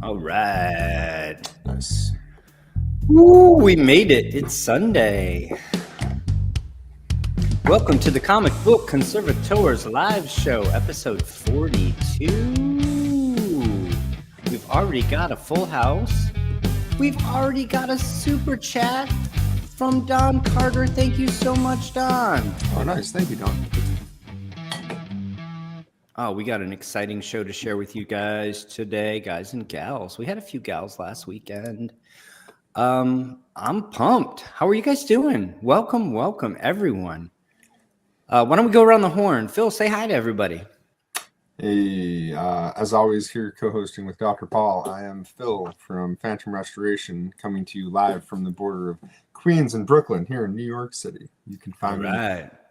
All right. Nice. Ooh, we made it. It's Sunday. Welcome to the Comic Book Conservators live show, episode 42. We've already got a full house. We've already got a super chat from Don Carter. Thank you so much, Don. Oh, nice. Thank you, Don. Oh, we got an exciting show to share with you guys today, guys and gals. We had a few gals last weekend. I'm pumped. How are you guys doing? Welcome, everyone. Why don't we go around the horn? Phil, say hi to everybody. Hey, as always, here co-hosting with Dr. Paul, I am Phil from Phantom Restoration, coming to you live from the border of Queens and Brooklyn here in New York City. You can find me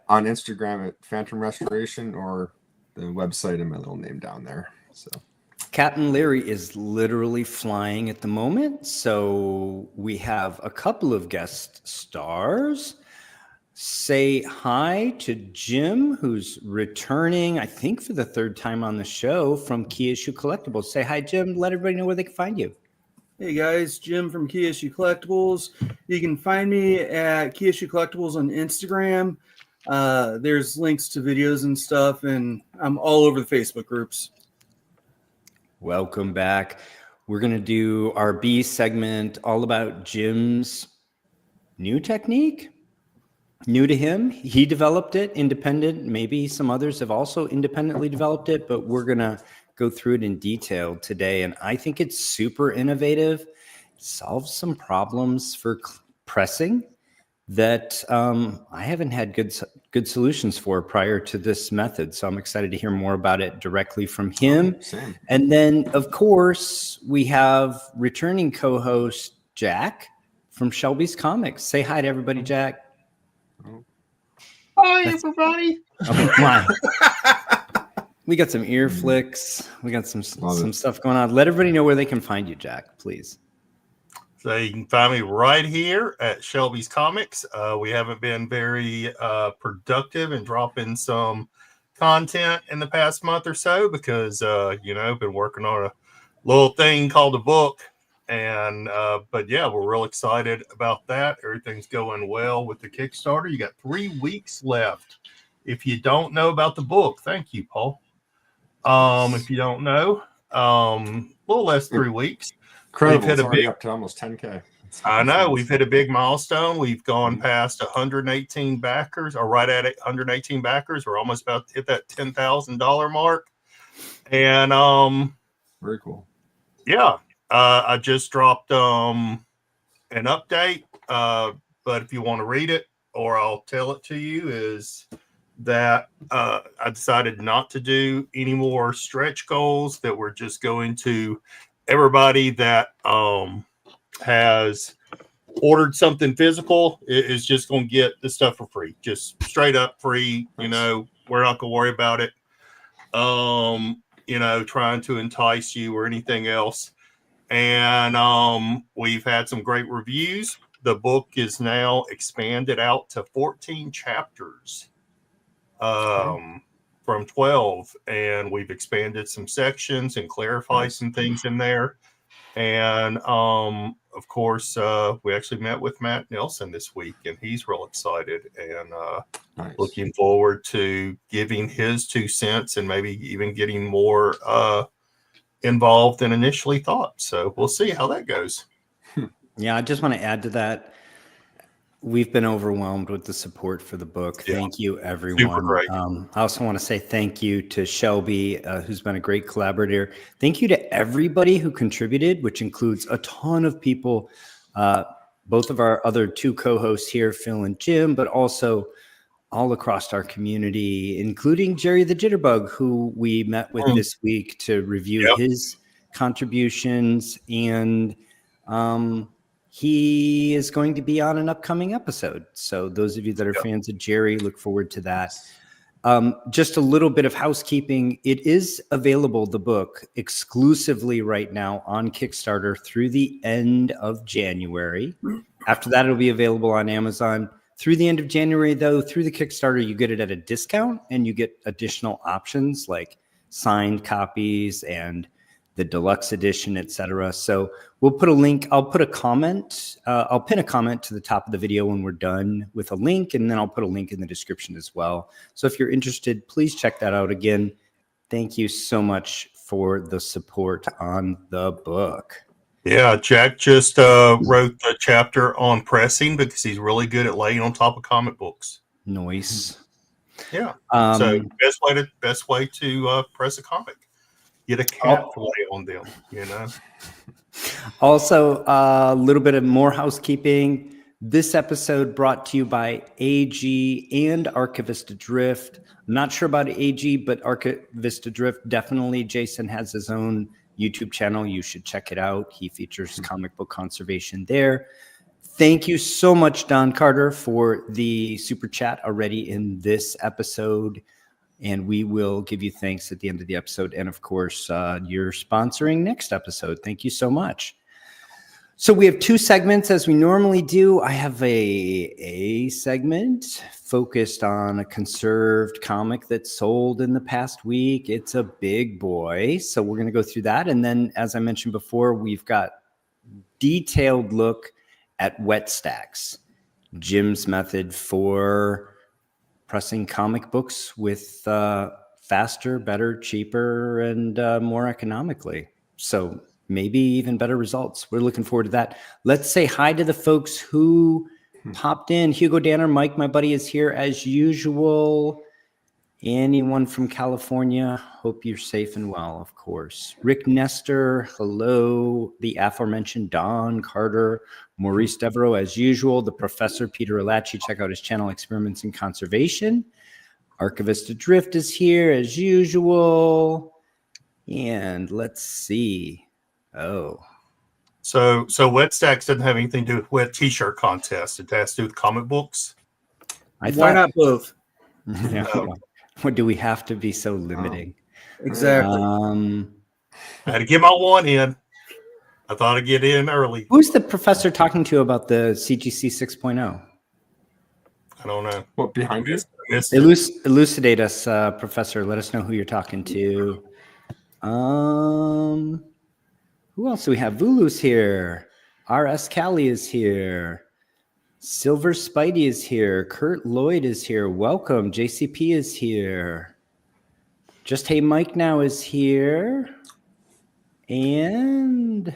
on Instagram at Phantom Restoration or the website and my little name down there. So Captain Larry is literally flying at the moment, so we have a couple of guest stars. Say hi to Jim, who's returning, I think, for the third time on the show from Key Issue Collectibles. Say hi, Jim. Let everybody know where they can find you. Hey guys, Jim from Key Issue Collectibles. You can find me at Key Issue Collectibles on Instagram. There's links to videos and stuff, and I'm all over the Facebook groups. Welcome back. We're going to do our B segment all about Jim's new technique. New to him. He developed it independent. Maybe some others have also independently developed it, but we're going to go through it in detail today. And I think it's super innovative. It solves some problems for pressing that I haven't had good solutions for prior to this method. So I'm excited to hear more about it directly from him. same. And then, of course, we have returning co-host Jack from Shelby's Comics. Say hi to everybody, Jack. Hi, everybody. Oh, my. We got some ear flicks. We got some stuff going on. Let everybody know where they can find you, Jack, please. So you can find me right here at Shelby's Comics. We haven't been very productive in dropping some content in the past month or so because, been working on a little thing called a book. And but yeah, we're real excited about that. Everything's going well with the Kickstarter. You got 3 weeks left. If you don't know about the book, thank you, Paul. If you don't know, a little less 3 weeks. Incredible. It's already up to almost 10K. I know we've hit a big milestone. We've gone past 118 backers, or right at 118 backers. We're almost about to hit that $10,000 mark. And very cool. Yeah. I just dropped an update, but if you want to read it, or I'll tell it to you, is that I decided not to do any more stretch goals, that we're just going to everybody that has ordered something physical is just going to get the stuff for free, just straight up free. We're not going to worry about it, trying to entice you or anything else. And we've had some great reviews. The book is now expanded out to 14 chapters from 12, and we've expanded some sections and clarified some things in there. And of course, we actually met with Matt Nelson this week, and he's real excited and looking forward to giving his 2 cents and maybe even getting more involved than initially thought. So we'll see how that goes. Yeah, I just want to add to that. We've been overwhelmed with the support for the book. Yeah. Thank you, everyone. Super great. I also want to say thank you to Shelby, who's been a great collaborator. Thank you to everybody who contributed, which includes a ton of people, both of our other 2 co-hosts here, Phil and Jim, but also all across our community, including Jerry the Jitterbug, who we met with this week to review his contributions. And he is going to be on an upcoming episode. So those of you that are fans of Jerry, look forward to that. Just a little bit of housekeeping. It is available, the book, exclusively right now on Kickstarter through the end of January. After that, it'll be available on Amazon. Through the end of January, though, through the Kickstarter, you get it at a discount, and you get additional options like signed copies and the deluxe edition, etc. So we'll put a link. I'll put a comment. I'll pin a comment to the top of the video when we're done with a link, and then I'll put a link in the description as well. So if you're interested, please check that out. Again, thank you so much for the support on the book. Yeah, Jack just wrote the chapter on pressing because he's really good at laying on top of comic books. Nice. Yeah. So best way to press a comic. Get a cat to lay on them, you know. Also, a little bit of more housekeeping. This episode brought to you by AG and Archivist Adrift. I'm not sure about AG, but Archivist Adrift, definitely. Jason has his own YouTube channel. You should check it out. He features comic book conservation there. Thank you so much, Don Carter, for the super chat already in this episode. And we will give you thanks at the end of the episode. And of course, you're sponsoring next episode. Thank you so much. So we have two segments as we normally do. I have a segment focused on a conserved comic that sold in the past week. It's a big boy. So we're going to go through that. And then, as I mentioned before, we've got detailed look at wet stacks, Jim's method for pressing comic books with faster, better, cheaper, and more economically. So maybe even better results. We're looking forward to that. Let's say hi to the folks who popped in. Hugo Danner, Mike, my buddy, is here as usual. Anyone from California, hope you're safe and well, of course. Rick Nestor, hello. The aforementioned Don Carter, Maurice Devereaux, as usual. The Professor Peter Alachi, check out his channel, Experiments in Conservation. Archivist Adrift is here as usual. And let's see. Oh. So Wet Stacks doesn't have anything to do with wet t-shirt contest. It has to do with comic books. Why not both? Yeah. What do we have to be so limiting? Exactly. I had to get my one in. I thought I'd get in early. Who's the professor talking to about the CGC 6.0? I don't know. What, behind you? Elucidate us, Professor. Let us know who you're talking to. Who else do we have? Vulu's here. R.S. Callie is here. Silver Spidey is here. Kurt Lloyd is here. Welcome. JCP is here. Just Hey Mike Now is here. And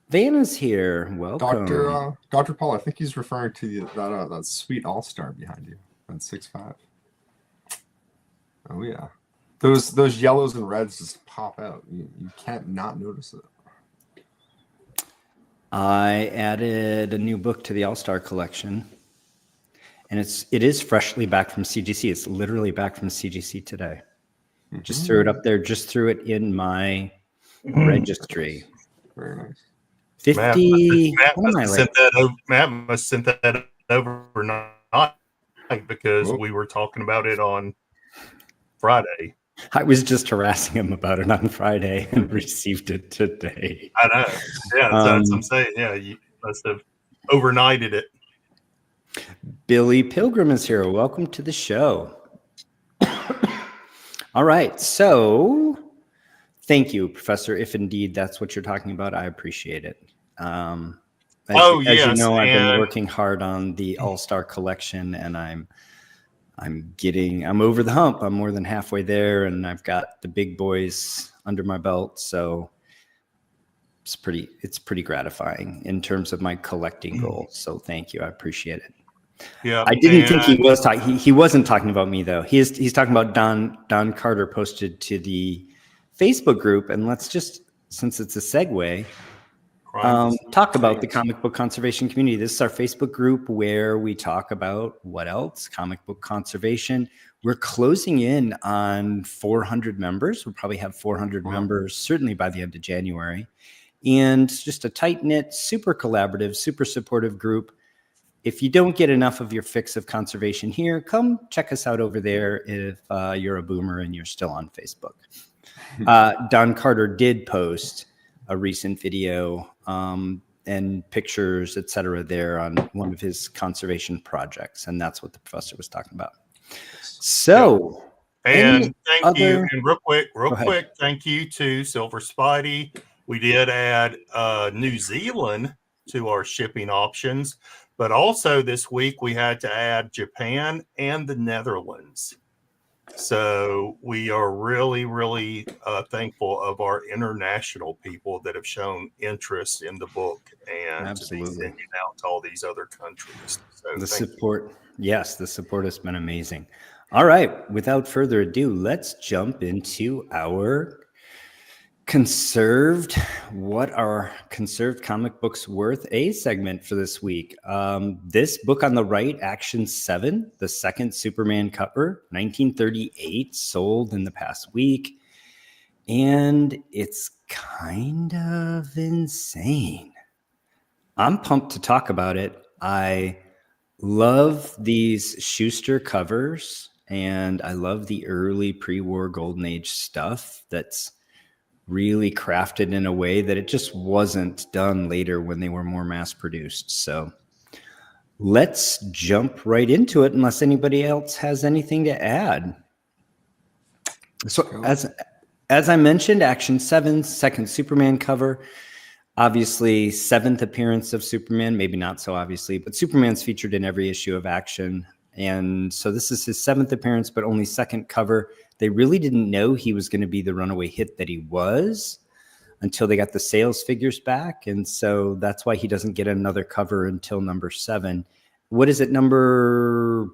Vanna's here. Welcome. Dr. Paul, I think he's referring to that sweet all-star behind you. That's 6'5". Oh yeah. Those yellows and reds just pop out. You can't not notice it. I added a new book to the All-Star collection, and it is freshly back from CGC. It's literally back from CGC today. Mm-hmm. Just threw it up there. Just threw it in my registry. Very nice. 50. Matt must sent that overnight because we were talking about it on Friday. I was just harassing him about it on Friday and received it today. I know. Yeah, that's what I'm saying. Yeah, you must have overnighted it. Billy Pilgrim is here. Welcome to the show. All right. So thank you, Professor. If indeed that's what you're talking about, I appreciate it. As you know, I've been working hard on the All-Star collection, and I'm over the hump. I'm more than halfway there, and I've got the big boys under my belt. So it's pretty gratifying in terms of my collecting goals. So thank you. I appreciate it. Yeah. I didn't think he was talking. He wasn't talking about me though. He's talking about Don Carter posted to the Facebook group. And let's just, since it's a segue, talk about the comic book conservation community. This is our Facebook group where we talk about what else? Comic book conservation. We're closing in on 400 members. We'll probably have 400 members certainly by the end of January. And just a tight-knit, super collaborative, super supportive group. If you don't get enough of your fix of conservation here, come check us out over there if you're a boomer and you're still on Facebook. Don Carter did post a recent video and pictures, etc., there on one of his conservation projects, and that's what the professor was talking about. So, Any And thank you. other? And real quick, thank you to Silver Spidey. We did add New Zealand to our shipping options, but also this week we had to add Japan and the Netherlands. So we are really, really thankful of our international people that have shown interest in the book and Absolutely. to be sending out to all these other countries. So The thank you. support, yes, the support has been amazing. All right, without further ado, let's jump into our what are conserved comic books worth a segment for this week. This book on the right, Action 7, the second Superman cover, 1938, sold in the past week. And it's kind of insane. I'm pumped to talk about it. I love these Schuster covers, and I love the early pre-war Golden Age stuff that's really crafted in a way that it just wasn't done later when they were more mass produced. So let's jump right into it unless anybody else has anything to add. So as I mentioned, Action 7, second Superman cover. Obviously, seventh appearance of Superman, maybe not so obviously, but Superman's featured in every issue of Action. And so this is his seventh appearance, but only second cover. They really didn't know he was going to be the runaway hit that he was until they got the sales figures back. And so that's why he doesn't get another cover until number 7. What is it, number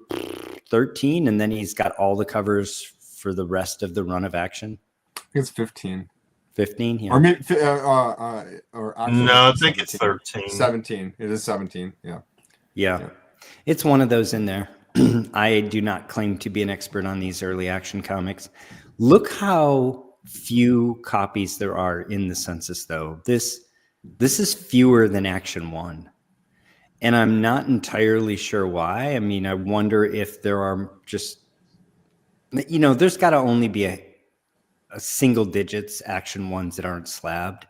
13? And then he's got all the covers for the rest of the run of Action? I think it's 15. 15? Yeah. Or maybe, No, I think it's 13. 17. It is 17. Yeah. It's one of those in there. I do not claim to be an expert on these early Action comics. Look how few copies there are in the census, though. This is fewer than Action 1. And I'm not entirely sure why. I mean, I wonder if there are just, there's got to only be a single digits Action 1s that aren't slabbed.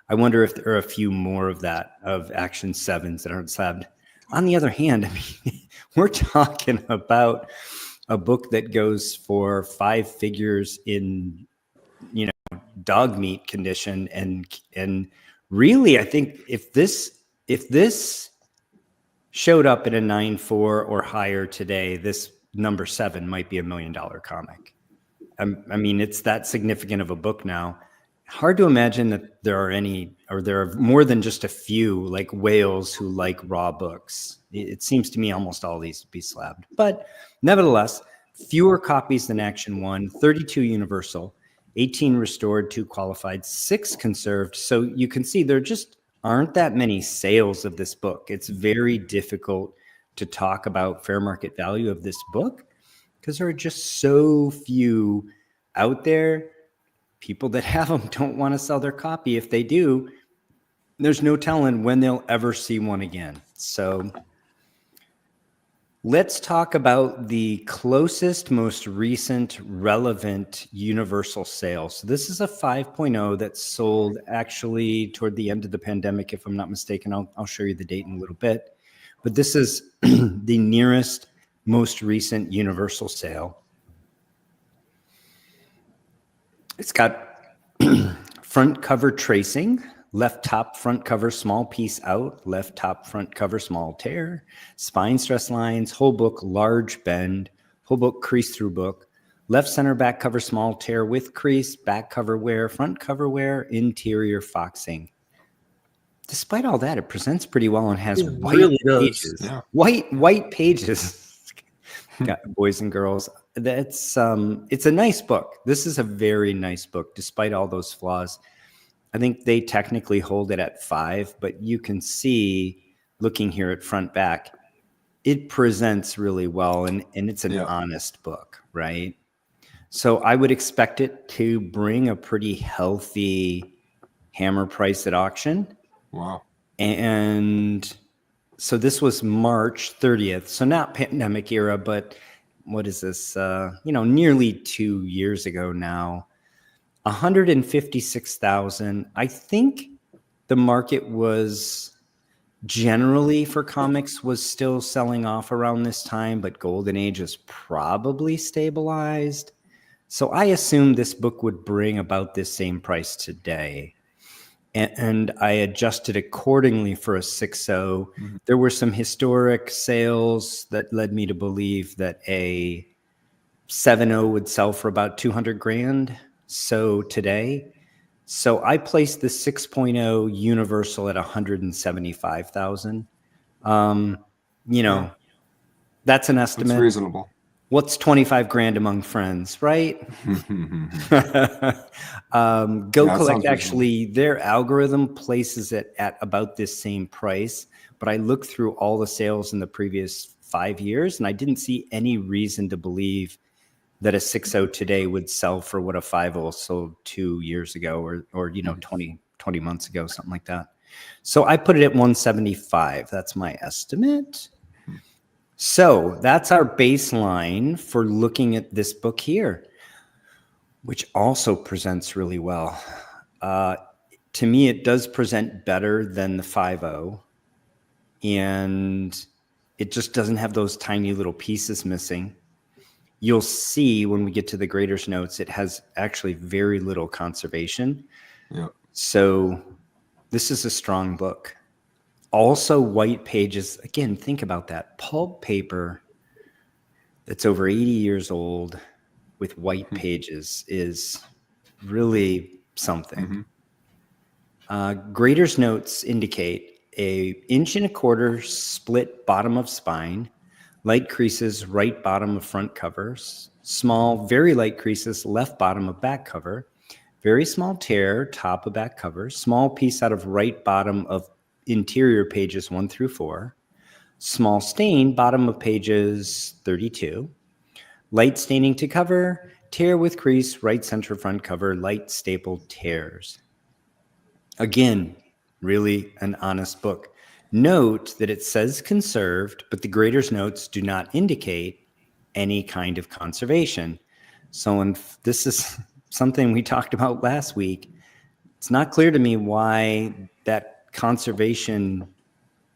I wonder if there are a few more of that, of Action 7s that aren't slabbed. On the other hand, I mean, we're talking about a book that goes for 5 figures in, dog meat condition. And really, I think if this showed up in a 9.4 or higher today, this number 7 might be $1 million comic. I mean, it's that significant of a book now. Hard to imagine that there are more than just a few like whales who like raw books. It seems to me almost all these would be slabbed. But nevertheless, fewer copies than Action 1, 32 universal, 18 restored, 2 qualified, 6 conserved. So you can see there just aren't that many sales of this book. It's very difficult to talk about fair market value of this book because there are just so few out there. People that have them don't want to sell their copy. If they do, there's no telling when they'll ever see one again. So let's talk about the closest, most recent, relevant universal sale. So this is a 5.0 that sold actually toward the end of the pandemic, if I'm not mistaken. I'll show you the date in a little bit. But this is the nearest, most recent universal sale. It's got front cover tracing, left top front cover small piece out, left top front cover small tear, spine stress lines, whole book large bend, whole book crease through book, left center back cover small tear with crease, back cover wear, front cover wear, interior foxing. Despite all that, it presents pretty well and has white pages. Yeah. White pages. Got boys and girls. That's it's a nice book. This is a very nice book, despite all those flaws. I think they technically hold it at 5, but you can see, looking here at front back, it presents really well, and it's an honest book, right? So I would expect it to bring a pretty healthy hammer price at auction. Wow. And so this was March 30th. So not pandemic era, but what is this? Nearly 2 years ago now. 156,000. I think the market was generally for comics was still selling off around this time, but Golden Age is probably stabilized. So I assumed this book would bring about this same price today. And I adjusted accordingly for a 6.0. There were some historic sales that led me to believe that a 7.0 would sell for about 200 grand. So today, so I placed the 6.0 Universal at 175,000. That's an estimate. It's reasonable. What's 25 grand among friends, right? Go Collect, actually, their algorithm places it at about this same price. But I looked through all the sales in the previous 5 years, and I didn't see any reason to believe that a 6.0 today would sell for what a 5.0 sold 2 years ago or 20 months ago, something like that. So I put it at 175. That's my estimate. So that's our baseline for looking at this book here, which also presents really well. To me, it does present better than the 5.0, and it just doesn't have those tiny little pieces missing. You'll see when we get to the Graders Notes, it has actually very little conservation. Yeah. So this is a strong book. Also, white pages. Again, think about that. Pulp paper that's over 80 years old with white pages is really something. Graders Notes indicate a 1.25 inch split bottom of spine, light creases right bottom of front covers, small, very light creases left bottom of back cover, very small tear top of back cover, small piece out of right bottom of interior pages 1 through 4, small stain bottom of pages 32, light staining to cover, tear with crease right center front cover, light stapled tears. Again, really an honest book. Note that it says conserved, but the Graders Notes do not indicate any kind of conservation. So this is something we talked about last week. It's not clear to me why that conservation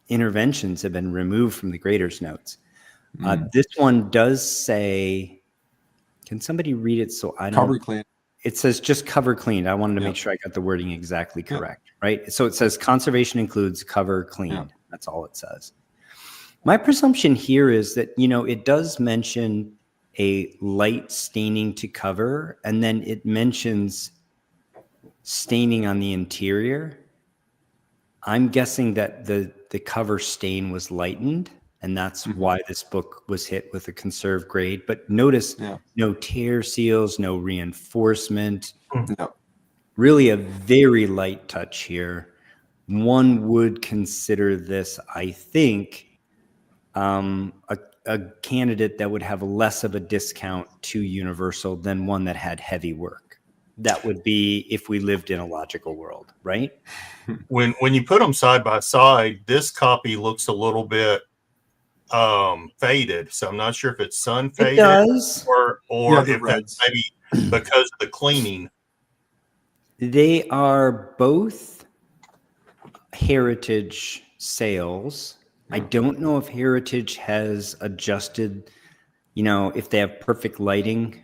interventions have been removed from the Graders Notes. This one does say, can somebody read it so I don't? Cover clean. It says just cover cleaned. I wanted to make sure I got the wording exactly correct, right? So it says conservation includes cover cleaned. That's all it says. My presumption here is that, it does mention a light staining to cover, and then it mentions staining on the interior. I'm guessing that the cover stain was lightened, and that's why this book was hit with a conserved grade. But notice no tear seals, no reinforcement. No. Really a very light touch here. One would consider this, I think, a candidate that would have less of a discount to Universal than one that had heavy work. That would be if we lived in a logical world, right? When you put them side by side, this copy looks a little bit faded. So I'm not sure if it's sun faded or if that's maybe because of the cleaning. They are both Heritage sales. I don't know if Heritage has adjusted, if they have perfect lighting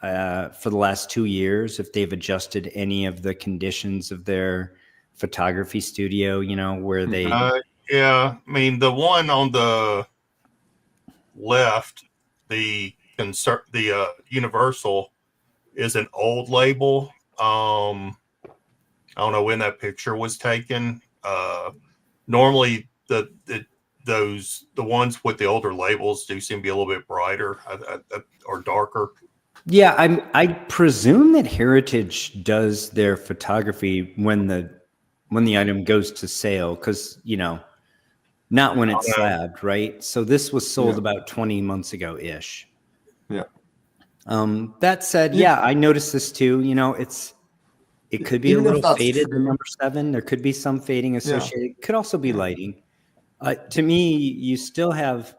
for the last 2 years, if they've adjusted any of the conditions of their photography studio, where they... yeah, I mean, the one on the left, the Universal, is an old label. I don't know when that picture was taken. Normally, the ones with the older labels do seem to be a little bit brighter or darker. Yeah, I presume that Heritage does their photography when the item goes to sale, because not when it's slabbed, right? So this was sold about 20 months ago ish. Yeah. That said, I noticed this too. It could be a little faded in number 7. There could be some fading associated. It could also be lighting. To me, you don't have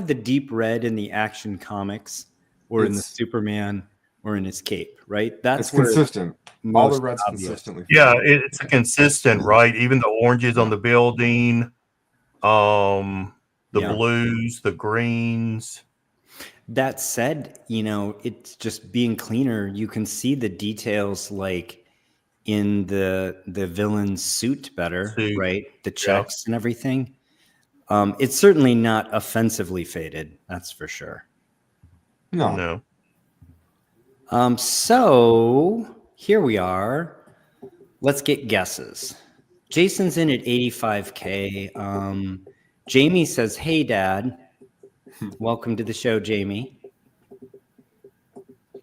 the deep red in the Action Comics or in the Superman or in his cape, right? That's where consistent. All the red's consistently. Yeah, it's consistent, right? Even the oranges on the building, the blues, the greens. That said, it's just being cleaner. You can see the details like in the villain's suit better, Suit, right? The checks and everything. It's certainly not offensively faded. That's for sure. No. So here we are. Let's get guesses. Jason's in at 85K. Jamie says, "Hey, Dad." Welcome to the show, Jamie.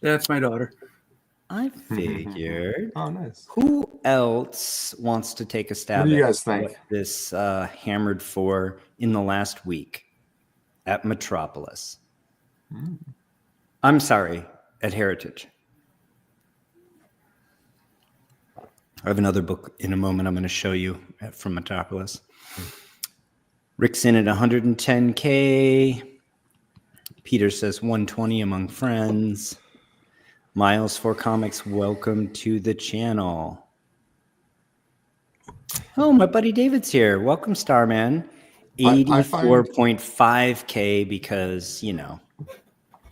That's my daughter. I figured. Oh, nice. Who else wants to take a stab What do you at guys think? what this hammered for in the last week at Metropolis? I'm sorry, at Heritage. I have another book in a moment I'm going to show you from Metropolis. Rick's in at 110K. Peter says 120 among friends. Miles for Comics, welcome to the channel. Oh, my buddy David's here. Welcome, Starman. 84.5K because,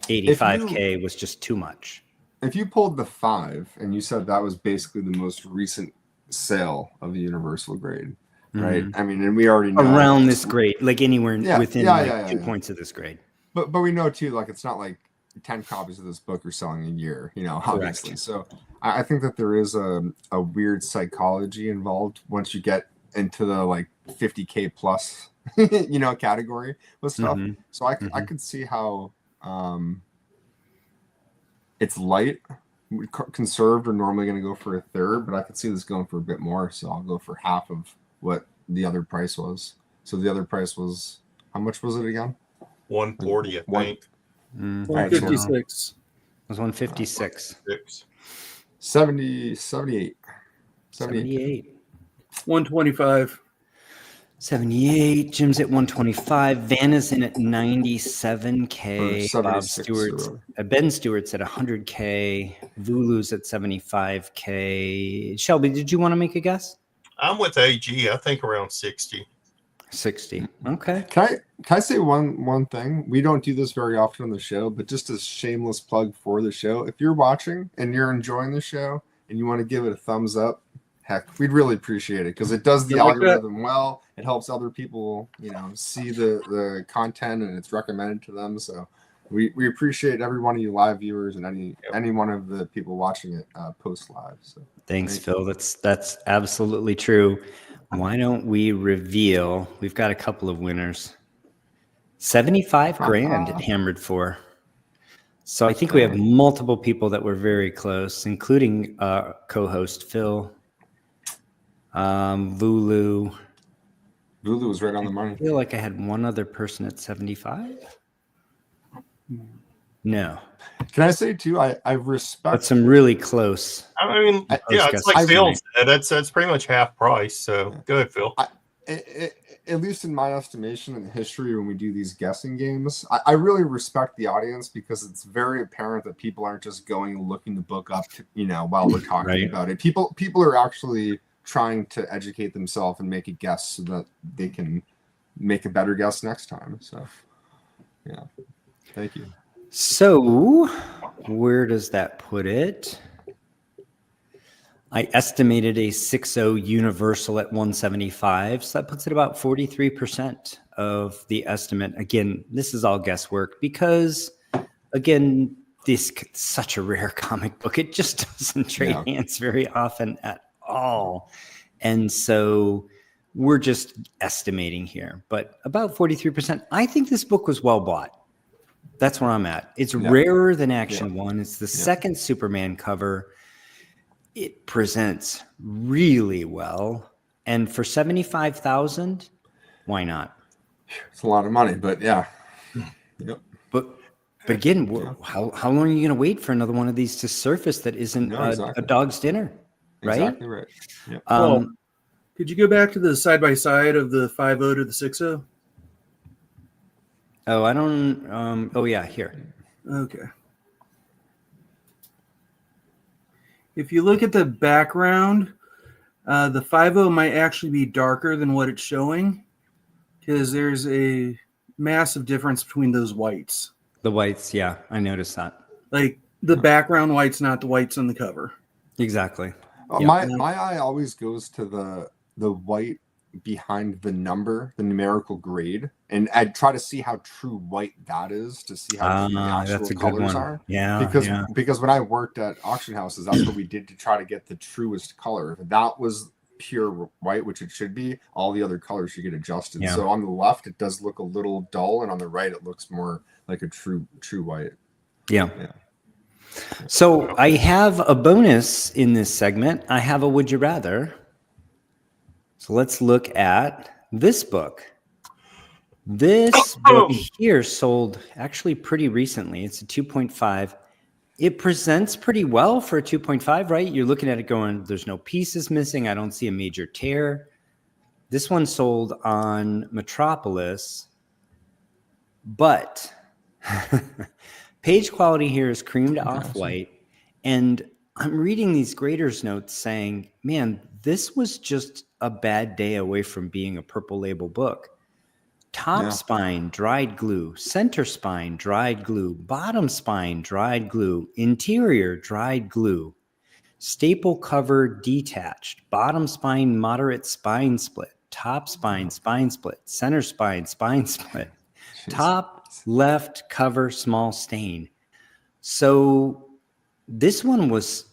85K was just too much. If you pulled the 5 and you said that was basically the most recent sale of the universal grade, right? I mean, and we already know around this grade, like anywhere within 2 yeah. points of this grade. But we know too, like it's not like 10 copies of this book are selling a year, obviously. Correct. So I think that there is a weird psychology involved once you get into the like 50K plus, category with stuff. So I could see how it's light. Conserved are normally going to go for a third, but I could see this going for a bit more. So I'll go for half of what the other price was. So the other price was, how much was it again? 140, I think. 156. It was 156. 78. 125. 78. Jim's at 125. Vanna's in at 97K. Bob 76 Stewart's Ben Stewart's at 100K. Vulu's at 75K. Shelby, did you want to make a guess? I'm with AG. I think around 60. 60. Okay. Can I say one thing? We don't do this very often on the show, but just a shameless plug for the show. If you're watching and you're enjoying the show and you want to give it a thumbs up, heck, we'd really appreciate it because it does the algorithm well. It helps other people, see the content and it's recommended to them. So we appreciate every one of you live viewers and any one of the people watching it post live. So thanks, Phil. That's absolutely true. Why don't we reveal? We've got a couple of winners. 75 grand it hammered for. So I think we have multiple people that were very close, including co-host Phil, Vulu. Vulu was right on the money. I feel like I had one other person at 75. No. Can I say too? I respect. But some really close. I mean, it's like Phil said. That's pretty much half price. So go ahead, Phil. At least in my estimation in the history when we do these guessing games, I really respect the audience because it's very apparent that people aren't just going and looking the book up, while we're talking about it. People are actually trying to educate themselves and make a guess so that they can make a better guess next time. So, yeah, thank you. So, where does that put it? I estimated a 6.0 universal at 175, so that puts it about 43% of the estimate. Again, this is all guesswork because, again, this is such a rare comic book. It just doesn't trade hands very often at all. And so we're just estimating here, but about 43%. I think this book was well bought. That's where I'm at. It's rarer than Action 1. It's the second Superman cover. It presents really well. And for $75,000, why not? It's a lot of money, but yeah. Yep. But again, how long are you going to wait for another one of these to surface that isn't a dog's dinner? Right? Exactly right. Yep. Could you go back to the side-by-side of the 5.0 to the 6.0? Oh, I don't. Oh, yeah, here. Okay. If you look at the background, the 5.0 might actually be darker than what it's showing because there's a massive difference between those whites. The whites, yeah, I noticed that. Like the background white's not the whites on the cover. Exactly. Yeah. My eye always goes to the white behind the number, the numerical grade, and I try to see how true white that is to see how true the actual that's a good colors one. are. Yeah, Because when I worked at auction houses, that's what we did to try to get the truest color. If that was pure white, which it should be, all the other colors should get adjusted. Yeah. So on the left, it does look a little dull, and on the right, it looks more like a true white. Yeah. Yeah. So I have a bonus in this segment. I have a would you rather. So let's look at this book. This book here sold actually pretty recently. It's a 2.5. It presents pretty well for a 2.5, right? You're looking at it going, there's no pieces missing. I don't see a major tear. This one sold on Metropolis, but page quality here is creamed off-white. And I'm reading these graders notes saying, man, this was just a bad day away from being a purple label book. Top spine, dried glue. Center spine, dried glue. Bottom spine, dried glue. Interior, dried glue. Staple cover detached. Bottom spine, moderate spine split. Top spine, spine split. Center spine, spine split. Top left cover, small stain. So this one was...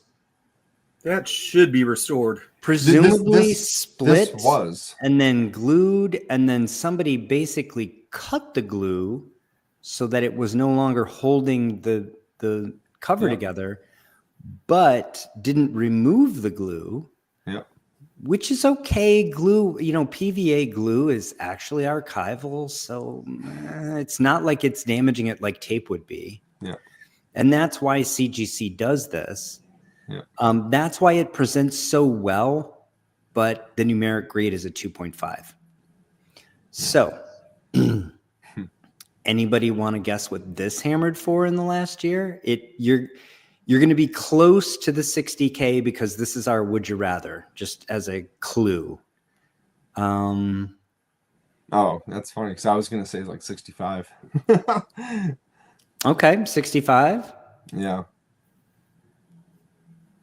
That should be restored. Presumably split this was. And then glued, and then somebody basically cut the glue so that it was no longer holding the cover together, but didn't remove the glue. Yeah. Which is okay. Glue, PVA glue is actually archival, so it's not like it's damaging it like tape would be. Yeah. And that's why CGC does this. Yeah. That's why it presents so well, but the numeric grade is a 2.5. So, anybody want to guess what this hammered for in the last year? You're going to be close to the 60K because this is our would you rather, just as a clue. Oh, that's funny because I was going to say like 65. Okay, 65. Yeah.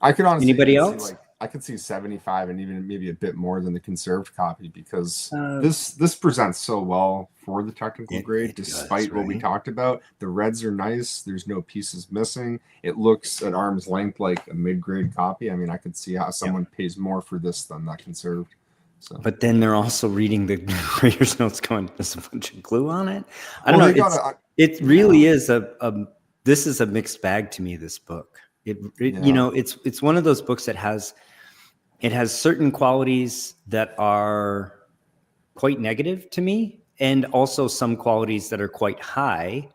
I could honestly Anybody else? I could see 75 and even maybe a bit more than the conserved copy because this presents so well for the technical grade, despite what we talked about. The reds are nice. There's no pieces missing. It looks at arm's length like a mid-grade copy. I mean, I could see how someone pays more for this than that conserved. So. But then they're also reading the reader's notes going, there's a bunch of glue on it. I don't know. It really is this is a mixed bag to me, this book. It's one of those books that has certain qualities that are quite negative to me, and also some qualities that are quite high.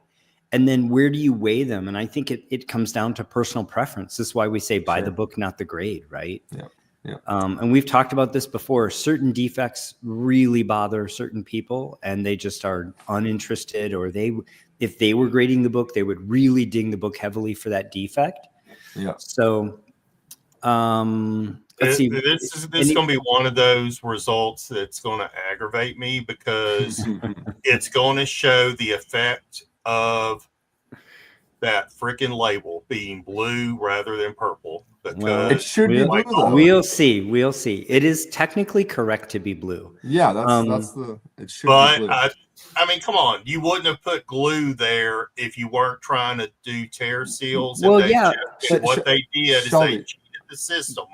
And then where do you weigh them? And I think it comes down to personal preference. This is why we say buy the book, not the grade, right? Yeah. Yeah. And we've talked about this before. Certain defects really bother certain people, and they just are uninterested, or if they were grading the book, they would really ding the book heavily for that defect. Yeah. So, let's see. This is going to be one of those results that's going to aggravate me because it's going to show the effect of that freaking label being blue rather than purple. Because it should be blue, though. We'll see. It is technically correct to be blue. Yeah, it should be blue. I mean, come on. You wouldn't have put glue there if you weren't trying to do tear seals. Well, what they did is they cheated the system.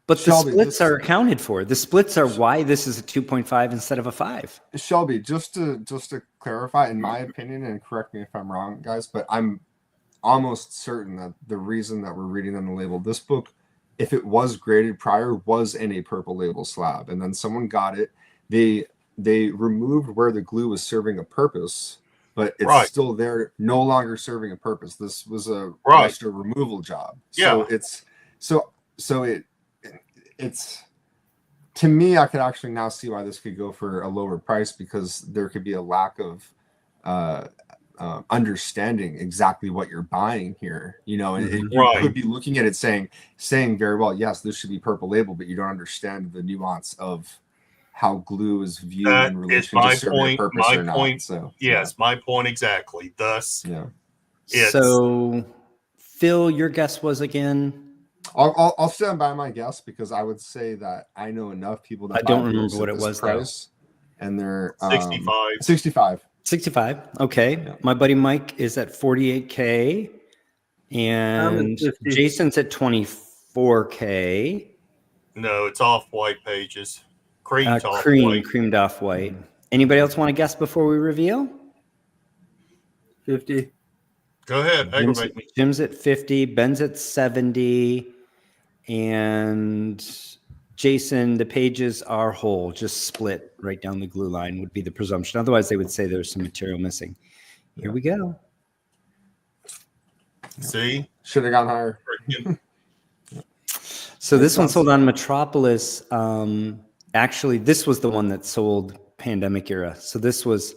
But the splits are accounted for. The splits are why this is a 2.5 instead of a 5. Shelby, just to clarify, in my opinion, and correct me if I'm wrong, guys, but I'm almost certain that the reason that we're reading on the label, this book, if it was graded prior, was in a purple label slab, and then someone got it. They removed where the glue was serving a purpose, but it's still there, no longer serving a purpose. This was a extra removal job. Yeah. So it's to me, I could actually now see why this could go for a lower price, because there could be a lack of understanding exactly what you're buying here, and you could be looking at it saying very well, yes, this should be purple label, but you don't understand the nuance of how glue is viewed in relation to serving a purpose or not. So yes, my point exactly. Thus, So, Phil, your guess was again? I'll stand by my guess because I would say that I know enough people that I don't buy remember books what at it this was, price, and they're 65. 65. 65. Okay. Yeah. My buddy Mike is at 48K I'm and at 50. Jason's at 24K. No, it's off-white pages. Cream to off-white. Creamed off white. Anybody else want to guess before we reveal? 50. Go ahead, aggravate me. Jim's at 50, Ben's at 70, and Jason, the pages are whole, just split right down the glue line would be the presumption. Otherwise, they would say there's some material missing. Here we go. See? Should have gone higher. So this one sold on Metropolis. Actually, this was the one that sold pandemic era. So this was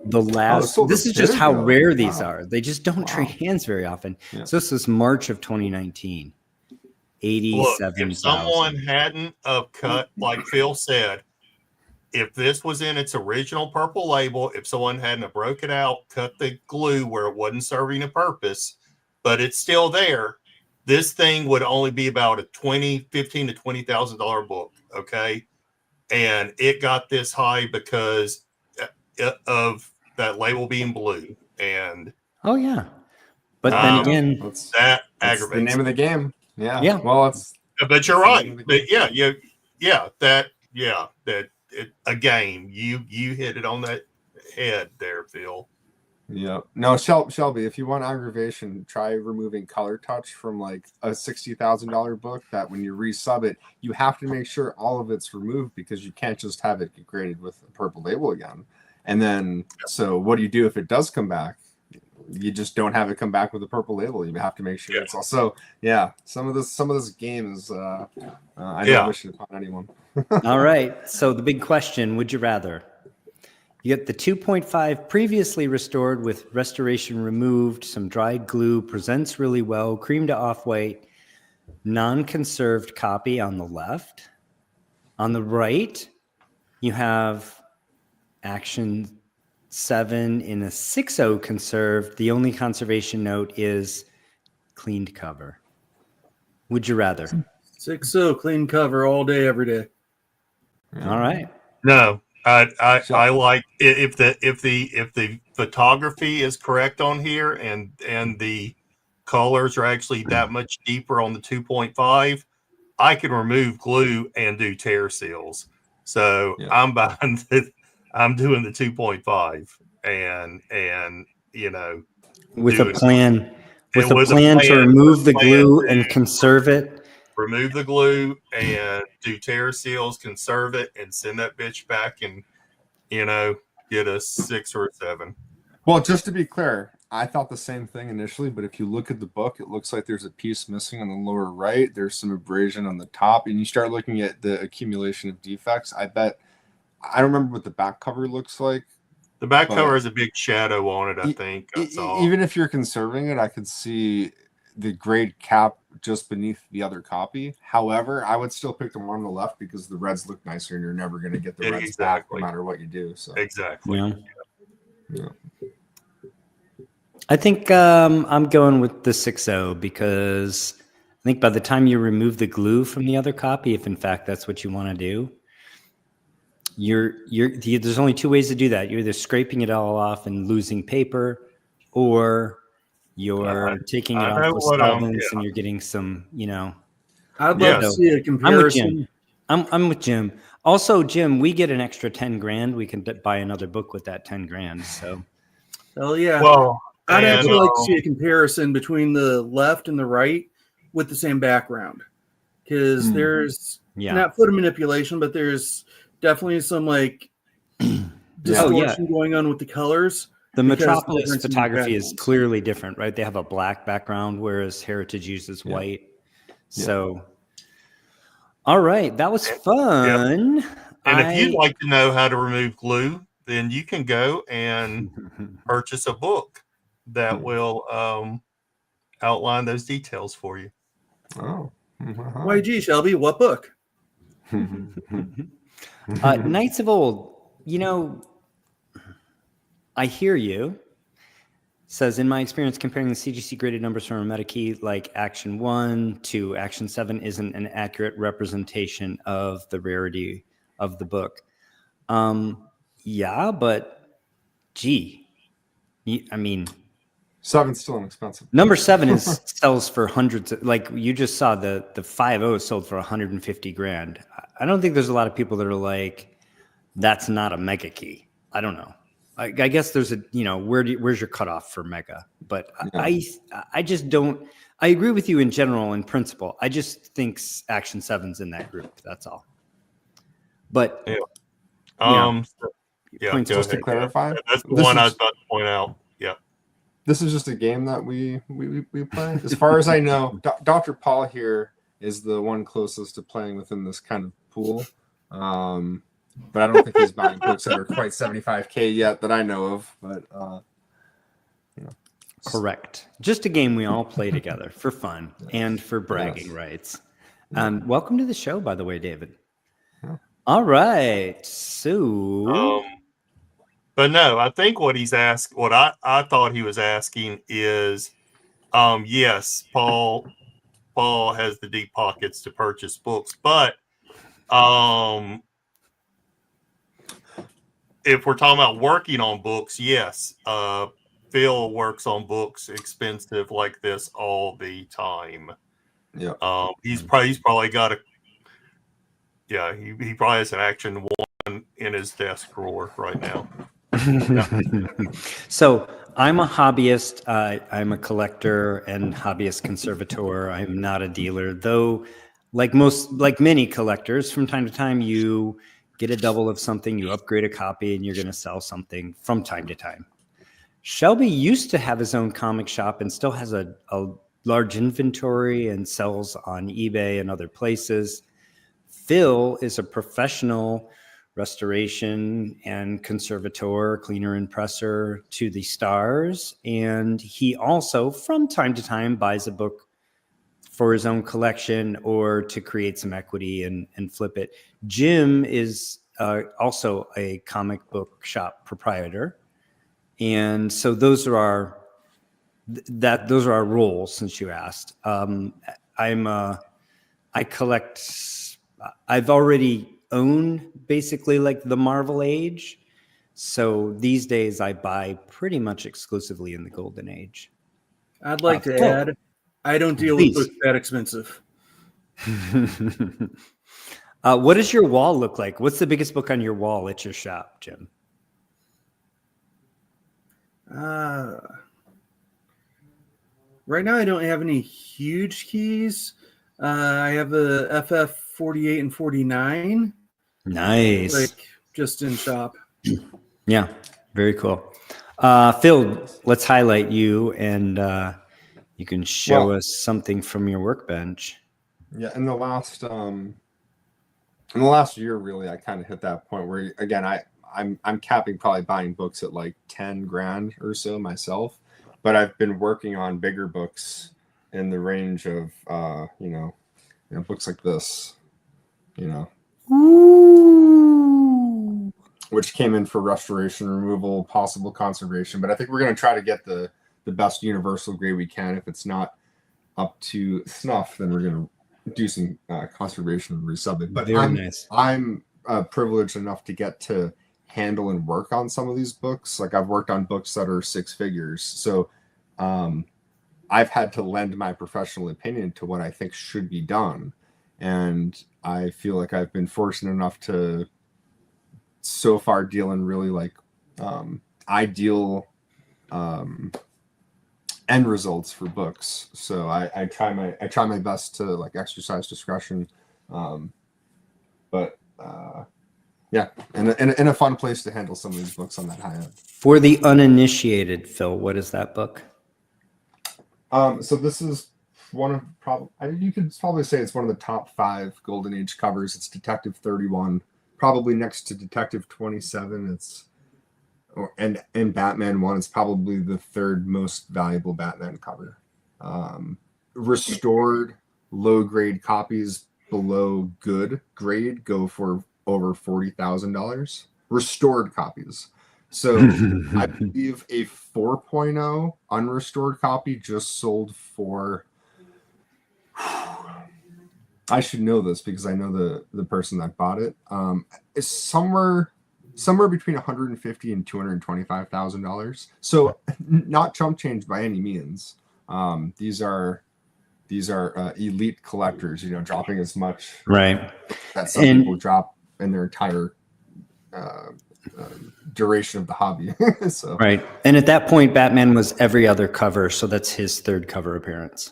the last. sold This a is just bit how ago. rare these Wow. are. They just don't trade hands very often. Yeah. So this is March of 2019. Look, 87,000. if someone hadn't cut, like Phil said, if this was in its original purple label, if someone hadn't broke it out, cut the glue where it wasn't serving a purpose, but it's still there, this thing would only be about a $15,000 to $20,000 book. Okay. And it got this high because of that label being blue. And Oh yeah, but then again, That's that the aggravates. name of the game. Yeah. Yeah. Well, it's But you're That's the name right. of the But a game. You hit it on that head there, Phil. yeah. No, Shelby, if you want aggravation, try removing color touch from like a $60,000 book. That when you resub it, you have to make sure all of it's removed because you can't just have it get graded with a purple label again. And then, so what do you do if it does come back? You just don't have it come back with a purple label. You have to make sure it's also, some of this game is, I don't wish it upon anyone. all right. So the big question, would you rather? You get the 2.5 previously restored with restoration removed, some dried glue, presents really well, cream to off-white, non-conserved copy on the left. On the right, you have Action 7 in a 6.0 conserved. The only conservation note is cleaned cover. Would you rather? 6.0 clean cover all day, every day. All right. No, I like if the photography is correct on here and the colors are actually that much deeper on the 2.5, I can remove glue and do tear seals. So I'm behind I'm doing the 2.5 and with a plan to plan remove the glue and conserve it. Remove the glue and do tear seals, conserve it, and send that bitch back and get a 6 or a 7. Well, just to be clear, I thought the same thing initially, but if you look at the book, it looks like there's a piece missing on the lower right. There's some abrasion on the top, and you start looking at the accumulation of defects. I don't remember what the back cover looks like. The back cover has a big shadow on it, I think. Even if you're conserving it, I could see the grade cap just beneath the other copy. However, I would still pick the one on the left because the reds look nicer and you're never going to get the reds back no matter what you do. So exactly. Yeah. I think I'm going with the 6.0 because I think by the time you remove the glue from the other copy, if in fact that's what you want to do, there's only two ways to do that. You're either scraping it all off and losing paper, or you're taking it off with solvents and you're getting some, I'd love to see a comparison. I'm with Jim. Also, Jim, we get an extra 10 grand. We can buy another book with that 10 grand. So, hell yeah. Well, I'd actually like to see a comparison between the left and the right with the same background, because there's not photo manipulation, but there's definitely some distortion going on with the colors. The Metropolis photography is clearly different, right? They have a black background, whereas Heritage uses white. So, all right, that was fun. And if you'd like to know how to remove glue, then you can go and purchase a book that will outline those details for you. Oh. YG, Shelby, what book? Knights of Old, I hear you. Says, in my experience, comparing the CGC graded numbers from a meta key like Action 1 to Action 7 isn't an accurate representation of the rarity of the book. Yeah, but gee, I mean, 7's still inexpensive. number 7 is sells for hundreds of, like you just saw the 5.0 sold for 150 grand. I don't think there's a lot of people that are like, that's not a mega key. I don't know. I guess there's a, where's your cutoff for mega? But Yeah. I just don't. I agree with you in general, in principle. I just think Action 7's in that group. That's all. But Yeah. points Go Just to ahead. clarify, That's the this one I is- was about to point out. Yeah. this is just a game that we play. As far as I know, Dr. Paul here is the one closest to playing within this kind of pool. But I don't think he's buying books that are quite 75K yet that I know of. But correct. Just a game we all play together for fun and for bragging rights. Welcome to the show, by the way, David. Yeah. All right. So But no, I think what he's asked, what I thought he was asking is, yes, Paul has the deep pockets to purchase books, but if we're talking about working on books, yes, Phil works on books expensive like this all the time. yeah, He's probably got he probably has an Action 1 in his desk drawer right now. So I'm a hobbyist. I'm a collector and hobbyist conservator. I'm not a dealer, though. Like many collectors, from time to time, you get a double of something, you upgrade a copy, and you're going to sell something from time to time. Shelby used to have his own comic shop and still has a large inventory and sells on eBay and other places. Phil is a professional restoration and conservator, cleaner and presser to the stars. And he also, from time to time, buys a book for his own collection or to create some equity and flip it. Jim is also a comic book shop proprietor. And so those are our roles, since you asked. I collect, I've already owned basically like the Marvel Age. So these days I buy pretty much exclusively in the Golden Age. I'd like to add, I don't deal with books that expensive. What does your wall look like? What's the biggest book on your wall at your shop, Jim? Right now, I don't have any huge keys. I have a FF 48 and 49. Nice. Like just in shop. Yeah, very cool. Phil, let's highlight you, and you can show us something from your workbench. Yeah, in the last year, really, I kind of hit that point where, again, I'm capping probably buying books at like 10 grand or so myself, but I've been working on bigger books in the range of books like this, which came in for restoration, removal, possible conservation. But I think we're going to try to get the best universal grade we can. If it's not up to snuff, then we're going to do some conservation and resub it. But I'm privileged enough to get to handle and work on some of these books. Like I've worked on books that are 6 figures. So I've had to lend my professional opinion to what I think should be done. And I feel like I've been fortunate enough to so far deal in really like ideal end results for books. So I try my best to like exercise discretion. Yeah, in a fun place to handle some of these books on that high end. For the uninitiated, Phil, what is that book? So this is one of you could probably say it's one of the top 5 Golden Age covers. It's Detective 31, probably next to Detective 27. And Batman 1 is probably the 3rd most valuable Batman cover. Restored low grade copies below good grade go for over $40,000. Restored copies. So I believe a 4.0 unrestored copy just sold for. I should know this because I know the person that bought it. It's somewhere between $150,000 and $225,000. So not chump change by any means. These are elite collectors, dropping as much Right. that some people drop in their entire duration of the hobby. So Right. And at that point, Batman was every other cover, so that's his third cover appearance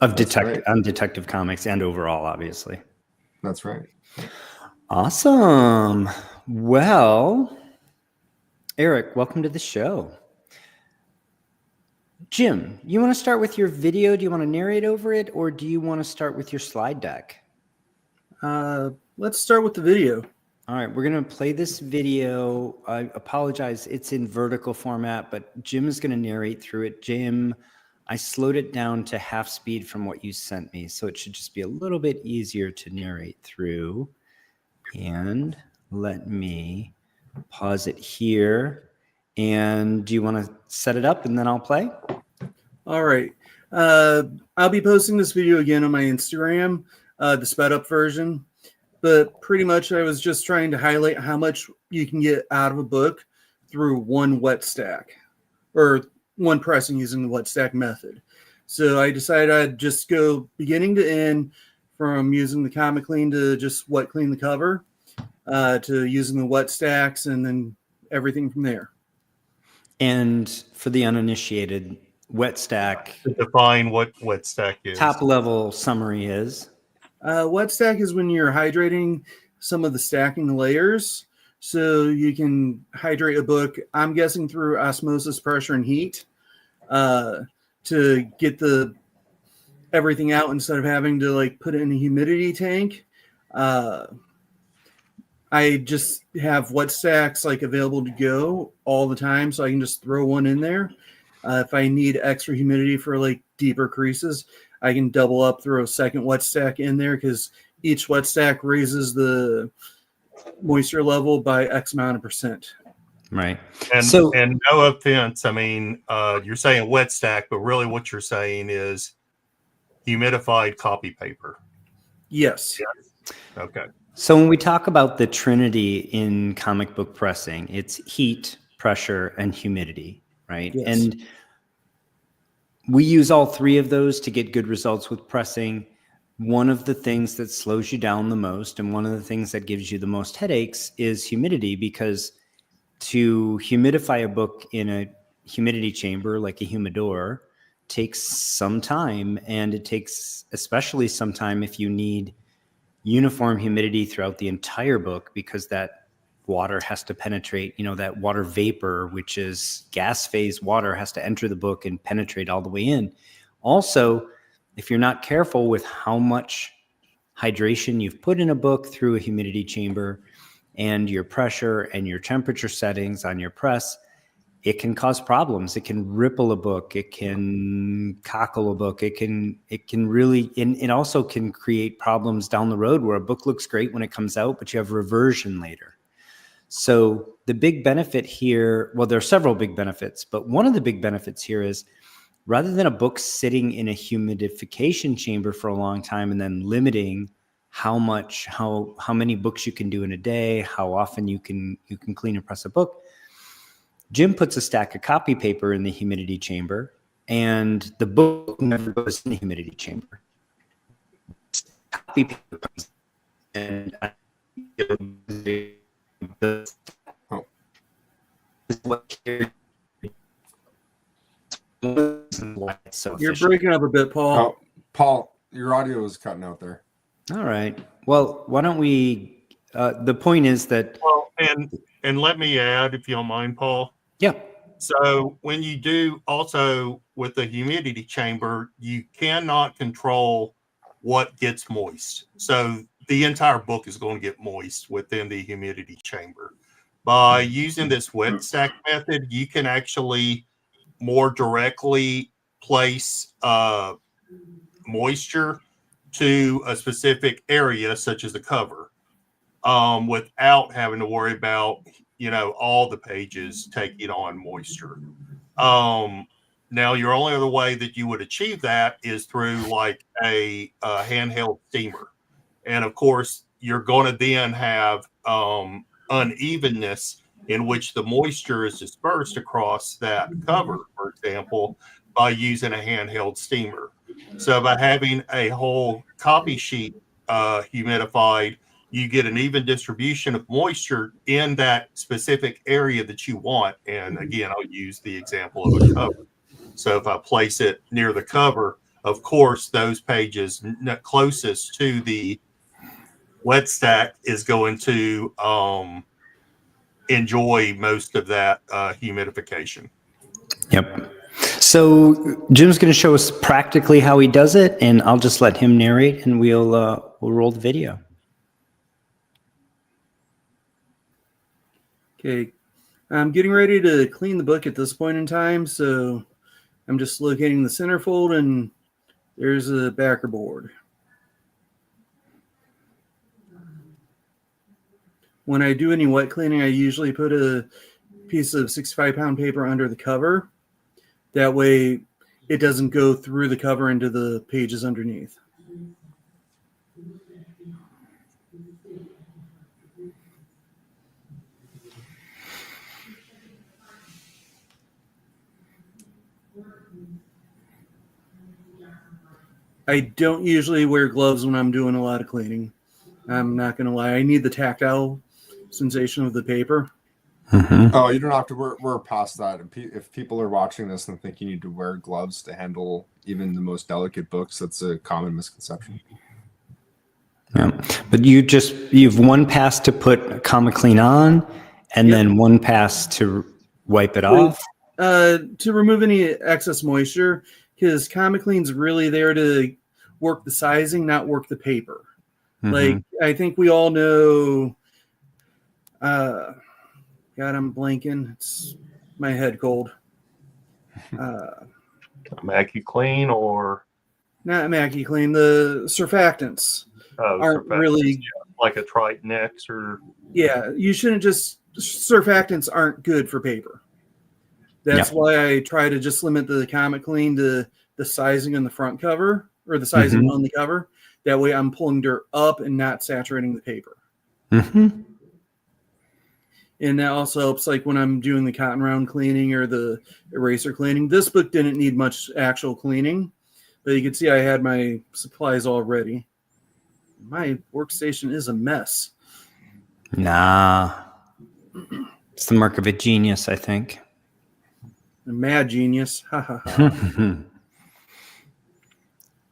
of Detective Comics and overall, obviously. That's right. Awesome. Well, Eric, welcome to the show. Jim, you want to start with your video? Do you want to narrate over it, or do you want to start with your slide deck? Let's start with the video. All right, we're going to play this video. I apologize. It's in vertical format, but Jim is going to narrate through it. Jim, I slowed it down to half speed from what you sent me, so it should just be a little bit easier to narrate through. And let me pause it here. And do you want to set it up and then I'll play? All right. I'll be posting this video again on my Instagram, the sped up version. But pretty much I was just trying to highlight how much you can get out of a book through one wet stack or one pressing using the wet stack method. So I decided I'd just go beginning to end from using the comic clean to just wet clean the cover to using the wet stacks and then everything from there. And for the uninitiated, wet stack. Define what wet stack is. Top level summary is. Wet stack is when you're hydrating some of the stacking layers. So you can hydrate a book, I'm guessing through osmosis, pressure, and heat to get everything out instead of having to like put it in a humidity tank. I just have wet stacks like available to go all the time, so I can just throw one in there. If I need extra humidity for like deeper creases, I can double up, throw a second wet stack in there because each wet stack raises the moisture level by X amount of percent. Right. And no offense, I mean, you're saying wet stack, but really what you're saying is humidified copy paper. Yes. Okay. So when we talk about the trinity in comic book pressing, it's heat, pressure, and humidity, right? Yes. And we use all three of those to get good results with pressing. One of the things that slows you down the most and one of the things that gives you the most headaches is humidity, because to humidify a book in a humidity chamber like a humidor takes some time, and it takes especially some time if you need uniform humidity throughout the entire book, because that water has to penetrate, that water vapor, which is gas phase water, has to enter the book and penetrate all the way in. Also, if you're not careful with how much hydration you've put in a book through a humidity chamber and your pressure and your temperature settings on your press, it can cause problems. It can ripple a book. It can cockle a book. It can really, and it also can create problems down the road where a book looks great when it comes out, but you have reversion later. So the big benefit here, well, there are several big benefits, but one of the big benefits here is rather than a book sitting in a humidification chamber for a long time and then limiting how many books you can do in a day, how often you can clean and press a book, Jim puts a stack of copy paper in the humidity chamber, and the book never goes in the humidity chamber. Copy paper comes in, and You're breaking up a bit, Paul. Oh, Paul, your audio is cutting out there. All right. Well, why don't we? The point is that. Well, and let me add, if you don't mind, Paul. Yeah. So when you do also with the humidity chamber, you cannot control what gets moist. So the entire book is going to get moist within the humidity chamber. By using this wet stack method, you can actually more directly place moisture to a specific area, such as the cover, without having to worry about, all the pages taking on moisture. Now, your only other way that you would achieve that is through like a handheld steamer. And of course, you're going to then have unevenness in which the moisture is dispersed across that cover, for example, by using a handheld steamer. So by having a whole copy sheet humidified, you get an even distribution of moisture in that specific area that you want. And again, I'll use the example of a cover. So if I place it near the cover, of course, those pages closest to the wet stack is going to enjoy most of that humidification. Yep. So Jim's going to show us practically how he does it, and I'll just let him narrate, and we'll roll the video. Okay, I'm getting ready to clean the book at this point in time, so I'm just locating the centerfold, and there's a backer board. When I do any wet cleaning, I usually put a piece of 65-pound paper under the cover. That way it doesn't go through the cover into the pages underneath. I don't usually wear gloves when I'm doing a lot of cleaning. I'm not going to lie. I need the tactile sensation of the paper. Mm-hmm. Oh, you don't have to. We're past that. If people are watching this and think you need to wear gloves to handle even the most delicate books, that's a common misconception. Yeah. But you've one pass to put Comic Clean on, and then one pass to wipe it off. To remove any excess moisture, because Comic Clean's really there to work the sizing, not work the paper. Mm-hmm. Like, I think we all know, God, I'm blanking. It's my head cold. Mackie Clean or Not Mackie Clean, the surfactants aren't really like a Triton X or. Yeah, you shouldn't just, surfactants aren't good for paper. That's why I try to just limit the Comic Clean to the sizing on the front cover or the sizing on the cover. That way I'm pulling dirt up and not saturating the paper. Mm-hmm. And that also helps like when I'm doing the cotton round cleaning or the eraser cleaning. This book didn't need much actual cleaning, but you can see I had my supplies all ready. My workstation is a mess. Nah. It's the mark of a genius, I think. A mad genius. Ha ha ha.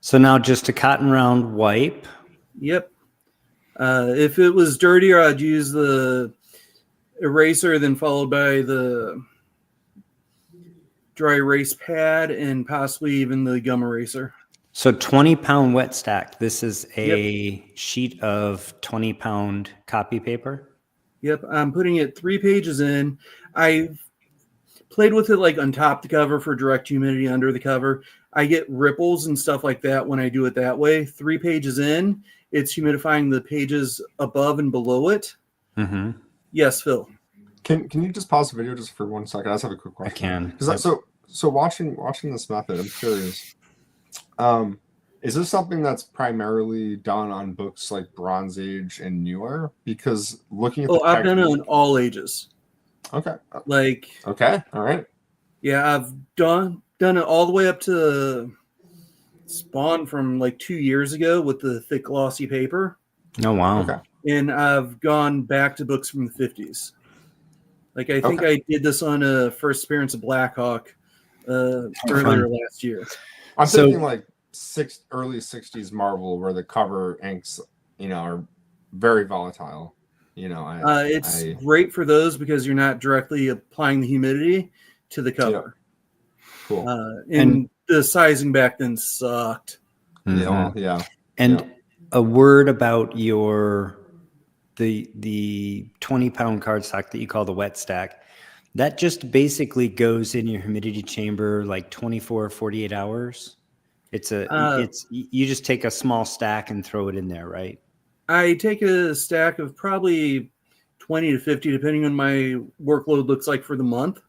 So now just a cotton round wipe. Yep. If it was dirtier, I'd use the eraser, then followed by the dry erase pad and possibly even the gum eraser. So 20-pound wet stack. This is a sheet of 20-pound copy paper. Yep. I'm putting it 3 pages in. I've played with it like on top the cover for direct humidity under the cover. I get ripples and stuff like that when I do it that way. 3 pages in, it's humidifying the pages above and below it. Mm-hmm. Yes, Phil. Can you just pause the video just for 1 second? I just have a quick question. I can. So watching this method, I'm curious. Is this something that's primarily done on books like Bronze Age and newer? Because looking at I've done it on all ages. Okay. Okay. All right. Yeah, I've done it all the way up to Spawn from like 2 years ago with the thick glossy paper. Oh, wow. Okay. And I've gone back to books from the 50s. Like I think I did this on a first appearance of Blackhawk earlier last year. I'm thinking like early 60s Marvel where the cover inks, are very volatile. It's great for those because you're not directly applying the humidity to the cover. Yeah. Cool. And the sizing back then sucked. Yeah. And a word about the 20-pound cardstock that you call the wet stack. That just basically goes in your humidity chamber like 24 or 48 hours. You just take a small stack and throw it in there, right? I take a stack of probably 20 to 50, depending on my workload looks like for the month.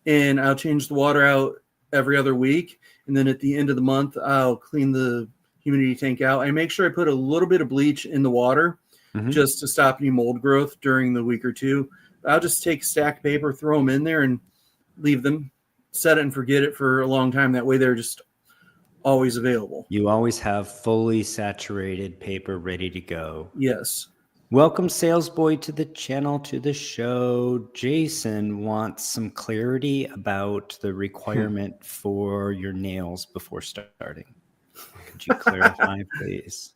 And I'll change the water out every other week. And then at the end of the month, I'll clean the humidity tank out. I make sure I put a little bit of bleach in the water just to stop any mold growth during the week or two. I'll just take stack paper, throw them in there, and leave them, set it and forget it for a long time. That way they're just always available. You always have fully saturated paper ready to go. Yes. Welcome, Sales Boy, to the channel, to the show. Jason wants some clarity about the requirement for your nails before starting. Could you clarify, please?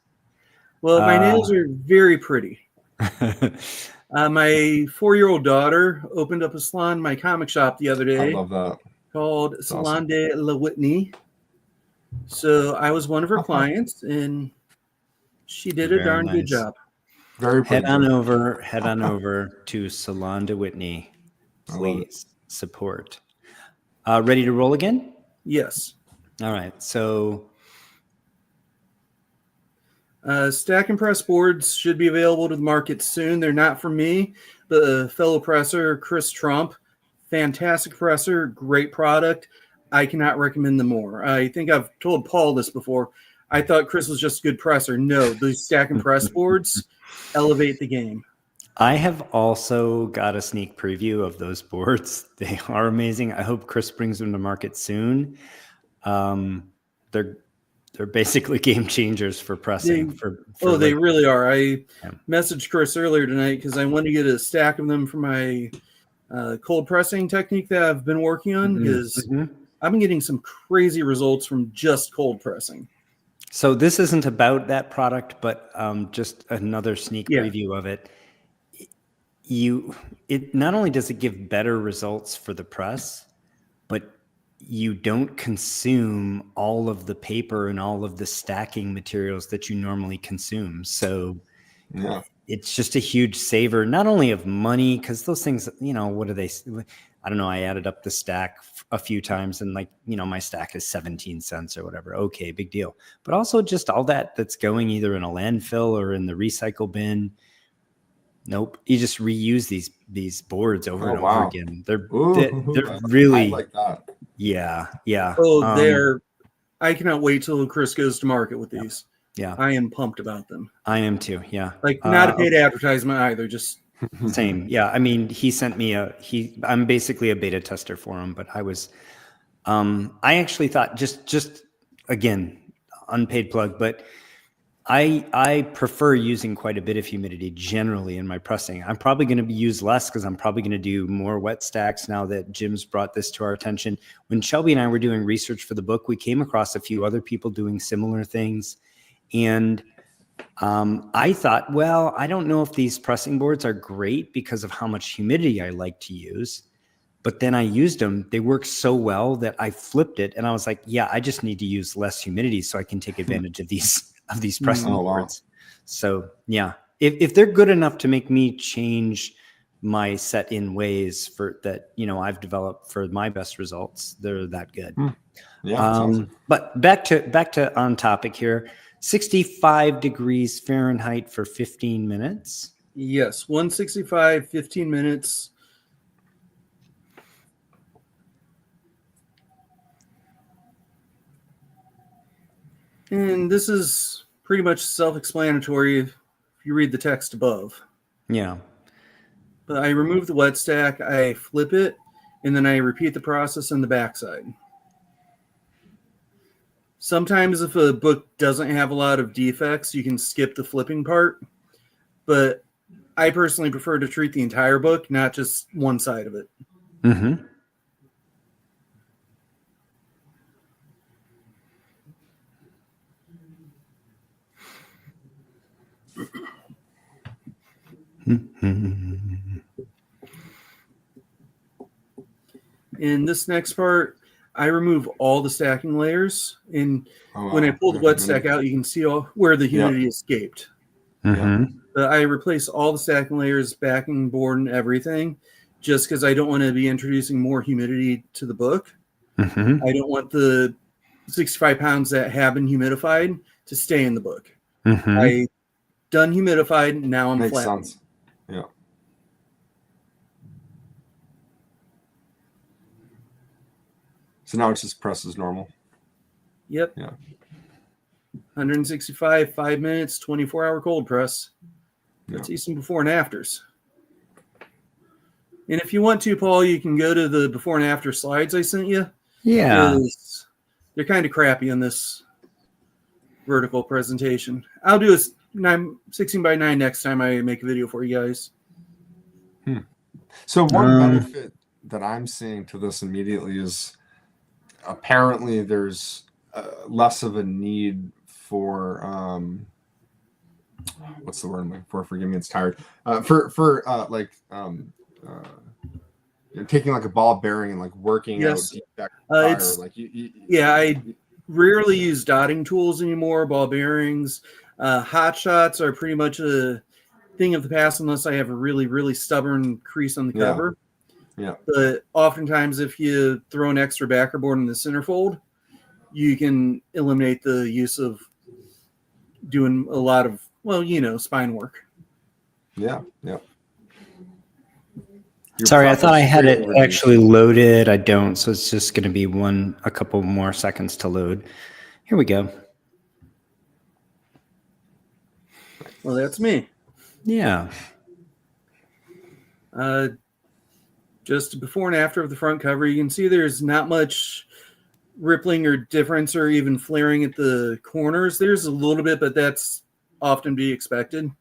Well, my nails are very pretty. My 4-year-old daughter opened up a salon in my comic shop the other day. I love that. Called Salon de la Whitney. So I was one of her clients, and she did a darn good job. Very head on over to Salon de Whitney. Please support. Ready to roll again? Yes. All right. So stack and press boards should be available to the market soon. They're not from me, but a fellow presser, Chris Trump. Fantastic presser, great product. I cannot recommend them more. I think I've told Paul this before. I thought Chris was just a good presser. No, these stack and press boards elevate the game. I have also got a sneak preview of those boards. They are amazing. I hope Chris brings them to market soon. They're basically game changers for pressing. They really are. I messaged Chris earlier tonight because I wanted to get a stack of them for my cold pressing technique that I've been working on, because I've been getting some crazy results from just cold pressing. So this isn't about that product, but just another sneak preview of it. It not only does it give better results for the press, but you don't consume all of the paper and all of the stacking materials that you normally consume. So it's just a huge saver, not only of money, because those things, what do they, I don't know. I added up the stack a few times and my stack is 17 cents or whatever. Okay, big deal. But also just all that's going either in a landfill or in the recycle bin. Nope. You just reuse these boards over and over again. They're really, I like that. Yeah. Oh, I cannot wait till Chris goes to market with these. Yeah. I am pumped about them. I am too. Yeah. Not a paid advertisement either. Just same. Yeah. I mean, he sent me I'm basically a beta tester for him, but I actually thought just again, unpaid plug, but I prefer using quite a bit of humidity generally in my pressing. I'm probably going to use less because I'm probably going to do more wet stacks now that Jim's brought this to our attention. When Shelby and I were doing research for the book, we came across a few other people doing similar things. And I thought, well, I don't know if these pressing boards are great because of how much humidity I like to use. But then I used them. They work so well that I flipped it. And I was like, yeah, I just need to use less humidity so I can take advantage of these pressing boards. So yeah, if they're good enough to make me change my set in ways for that, I've developed for my best results, they're that good. But back to on topic here. 65 degrees Fahrenheit for 15 minutes. Yes, 165, 15 minutes. And this is pretty much self-explanatory if you read the text above. Yeah. But I remove the wet stack, I flip it, and then I repeat the process on the backside. Sometimes if a book doesn't have a lot of defects, you can skip the flipping part. But I personally prefer to treat the entire book, not just one side of it. Mm-hmm. In this next part, I remove all the stacking layers. And when I pull the wet stack out, you can see where the humidity escaped. Mm-hmm. But I replace all the stacking layers, backing board, and everything, just because I don't want to be introducing more humidity to the book. Mm-hmm. I don't want the 65 pounds that have been humidified to stay in the book. Mm-hmm. I done humidified, now I'm Makes flat. sense. Yeah. So now it's just press as normal. Yep. Yeah. 165, 5 minutes, 24-hour cold press. Let's see some before and afters. And if you want to, Paul, you can go to the before and after slides I sent you. Yeah. They're kind of crappy on this vertical presentation. I'll do a 16 by 9 next time I make a video for you guys. So one benefit that I'm seeing to this immediately is apparently there's less of a need for what's the word I'm looking for? Forgive me, it's tired. Taking like a ball bearing and like working out deep back fire. Like I rarely use dotting tools anymore. Ball bearings, hot shots are pretty much a thing of the past unless I have a really, really stubborn crease on the cover. Yeah. But oftentimes, if you throw an extra backer board in the centerfold, you can eliminate the use of doing a lot of, spine work. Yeah. Sorry, I thought I had it actually loaded. I don't, so it's just going to be a couple more seconds to load. Here we go. Well, that's me. Yeah. Just before and after of the front cover, you can see there's not much rippling or difference or even flaring at the corners. There's a little bit, but that's often to be expected.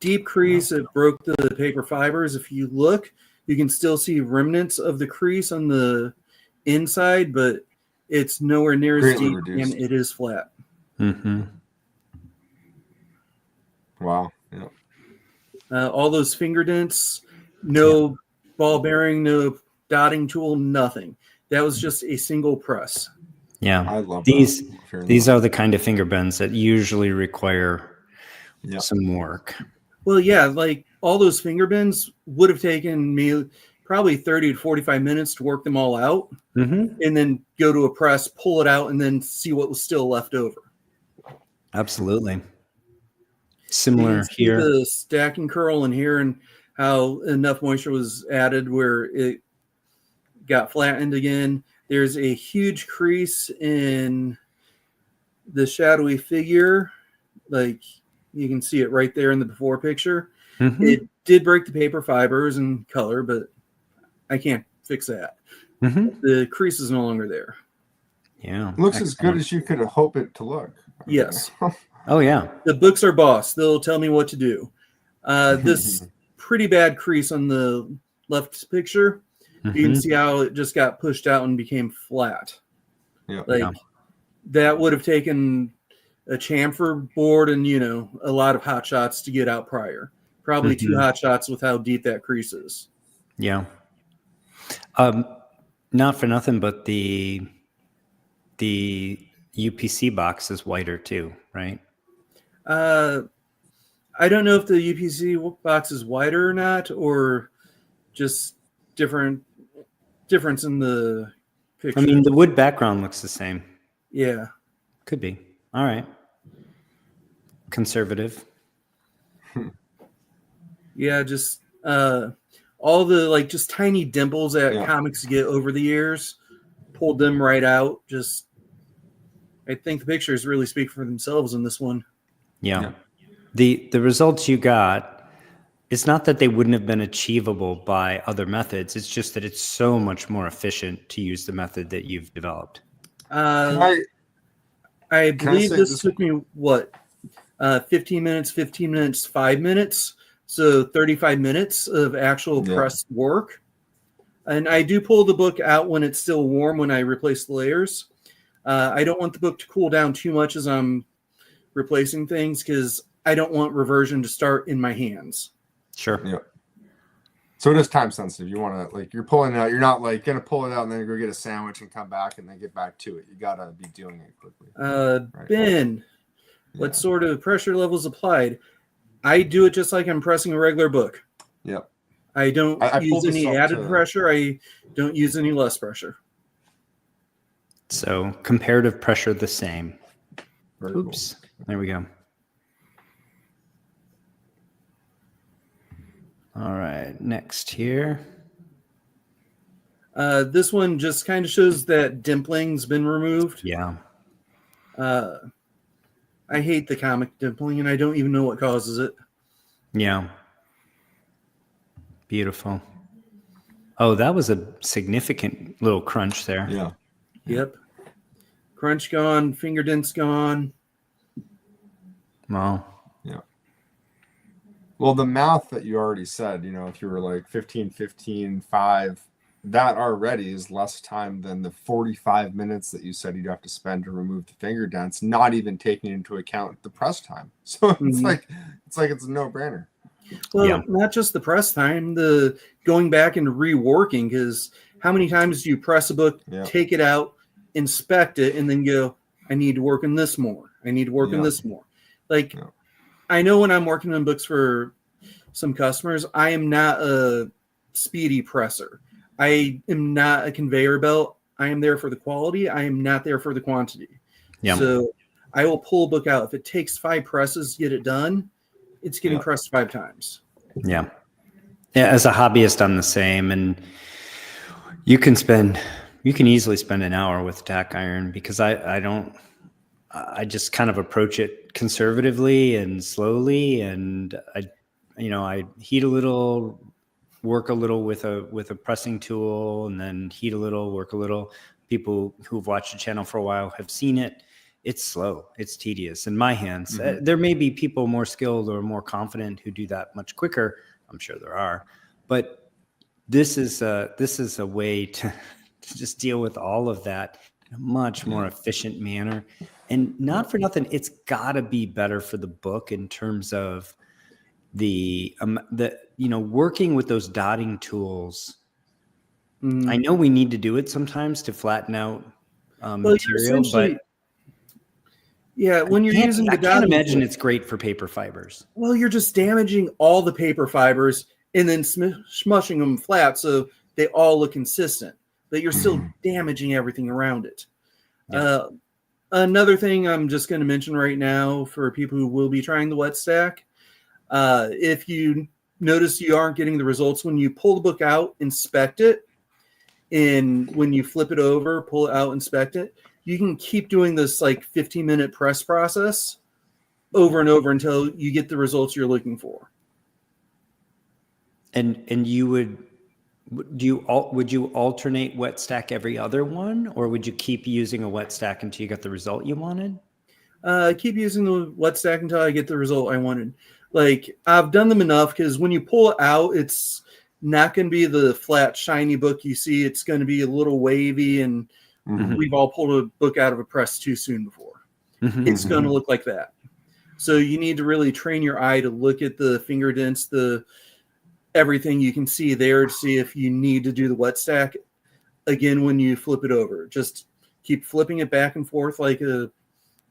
Deep crease, it broke the paper fibers. If you look, you can still see remnants of the crease on the inside, but it's nowhere near as deep and it is flat. Mm-hmm. Wow. Yeah. All those finger dents, no ball bearing, no dotting tool, nothing. That was just a single press. Yeah. I love these. These are the kind of finger bends that usually require some work. Well, yeah, like all those finger bends would have taken me probably 30 to 45 minutes to work them all out, and then go to a press, pull it out, and then see what was still left over. Absolutely. Similar you can see here. the stacking curl in here and how enough moisture was added where it got flattened again. There's a huge crease in the shadowy figure. Like you can see it right there in the before picture. It did break the paper fibers and color, but I can't fix that. The crease is no longer there. Yeah. Looks as good as you could hope it to look. Yes. Oh, yeah. The books are boss. They'll tell me what to do. This pretty bad crease on the left picture, you can see how it just got pushed out and became flat. That would have taken a chamfer board and, a lot of hot shots to get out prior. Probably 2 hot shots with how deep that crease is. Yeah. Not for nothing, but the UPC box is whiter too, right? I don't know if the UPC box is wider or not, or just difference in the picture. I mean, the wood background looks the same. Yeah. Could be. All right. Conservative. Yeah, just all the just tiny dimples that comics get over the years, pulled them right out. I think the pictures really speak for themselves in this one. Yeah. The results you got, it's not that they wouldn't have been achievable by other methods. It's just that it's so much more efficient to use the method that you've developed. I believe this took me 15 minutes, 5 minutes. So 35 minutes of actual press work. And I do pull the book out when it's still warm when I replace the layers. I don't want the book to cool down too much as I'm replacing things because I don't want reversion to start in my hands. Sure. Yeah. So it is time sensitive. You want to you're pulling it out. You're not going to pull it out and then go get a sandwich and come back and then get back to it. You got to be doing it quickly. Right? Ben, what sort of pressure levels applied? I do it just like I'm pressing a regular book. Yep. I don't use any added pressure. I don't use any less pressure. So comparative pressure the same. Very Oops. Cool. There we go. All right. Next here. This one just kind of shows that dimpling's been removed. Yeah. I hate the comic dimpling, and I don't even know what causes it. Yeah. Beautiful. Oh, that was a significant little crunch there. Yeah. Yep. Crunch gone, finger dents gone. Wow. Yeah. Well, the math that you already said, if you were like 15, 15, 5, that already is less time than the 45 minutes that you said you'd have to spend to remove the finger dents, not even taking into account the press time. So it's like it's a no-brainer. Well, not just the press time, the going back and reworking, because how many times do you press a book, take it out, inspect it, and then go, I need to work on this more. I need to work on this more. Like, I know when I'm working on books for some customers, I am not a speedy presser. I am not a conveyor belt. I am there for the quality. I am not there for the quantity. Yeah. So I will pull a book out. If it takes 5 presses to get it done, it's getting pressed 5 times. Yeah. Yeah. As a hobbyist, I'm the same. And you can easily spend an hour with a tack iron, because I just kind of approach it conservatively and slowly. And I heat a little, work a little with a pressing tool, and then heat a little, work a little. People who've watched the channel for a while have seen it. It's slow. It's tedious in my hands. There may be people more skilled or more confident who do that much quicker. I'm sure there are, but this is a way to just deal with all of that in a much more efficient manner. And not for nothing, it's got to be better for the book in terms of the working with those dotting tools. I know we need to do it sometimes to flatten out material, but when you're using the dotting, I can't imagine it's great for paper fibers. Well, you're just damaging all the paper fibers and then smushing them flat so they all look consistent, but you're still damaging everything around it. Another thing I'm just going to mention right now for people who will be trying the wet stack, if you notice you aren't getting the results when you pull the book out, inspect it, and when you flip it over, pull it out, inspect it, you can keep doing this like 15-minute press process over and over until you get the results you're looking for. And would you alternate wet stack every other one, or would you keep using a wet stack until you got the result you wanted? Keep using the wet stack until I get the result I wanted. Like, I've done them enough, because when you pull it out, it's not going to be the flat, shiny book you see. It's going to be a little wavy, and we've all pulled a book out of a press too soon before. It's going to look like that. So you need to really train your eye to look at the finger dents, everything you can see there, to see if you need to do the wet stack again when you flip it over. Just keep flipping it back and forth like a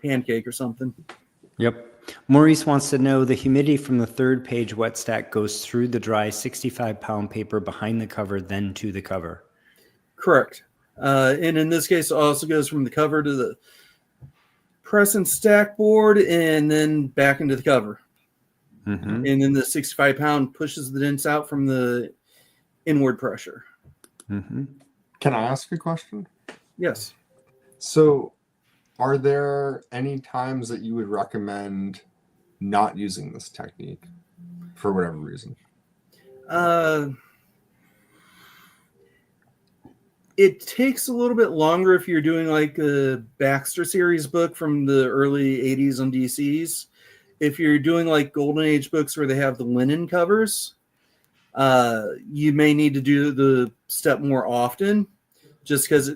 pancake or something. Yep. Maurice wants to know, the humidity from the 3rd page wet stack goes through the dry 65-pound paper behind the cover, then to the cover. Correct. And in this case, it also goes from the cover to the press and stack board, and then back into the cover. And then the 65-pound pushes the dents out from the inward pressure. Can I ask a question? Yes. So, are there any times that you would recommend not using this technique for whatever reason? It takes a little bit longer if you're doing like a Baxter series book from the early 80s on DCs. If you're doing like Golden Age books where they have the linen covers, you may need to do the step more often, just because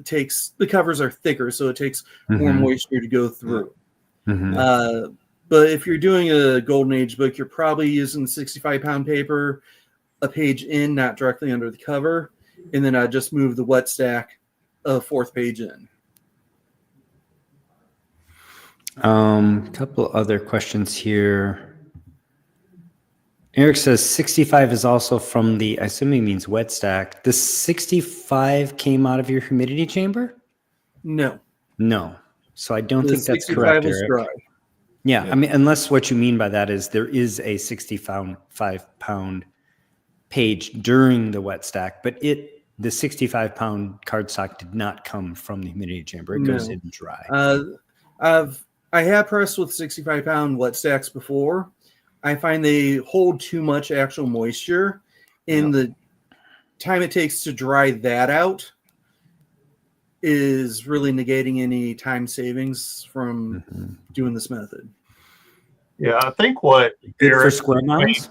the covers are thicker, so it takes more moisture to go through. But if you're doing a Golden Age book, you're probably using 65-pound paper, a page in, not directly under the cover, and then I just move the wet stack a 4th page in. A couple other questions here. Eric says 65 is also from the, I assume he means wet stack. The 65 came out of your humidity chamber? No. So I don't think that's correct, Eric. Dry. Yeah, I mean, unless what you mean by that is there is a 65-pound page during the wet stack, but it the 65-pound cardstock did not come from the humidity chamber. It goes No. in dry. I have pressed with 65-pound wet stacks before. I find they hold too much actual moisture, and the time it takes to dry that out is really negating any time savings from doing this method. Yeah, I think what Good for Eric square mounts.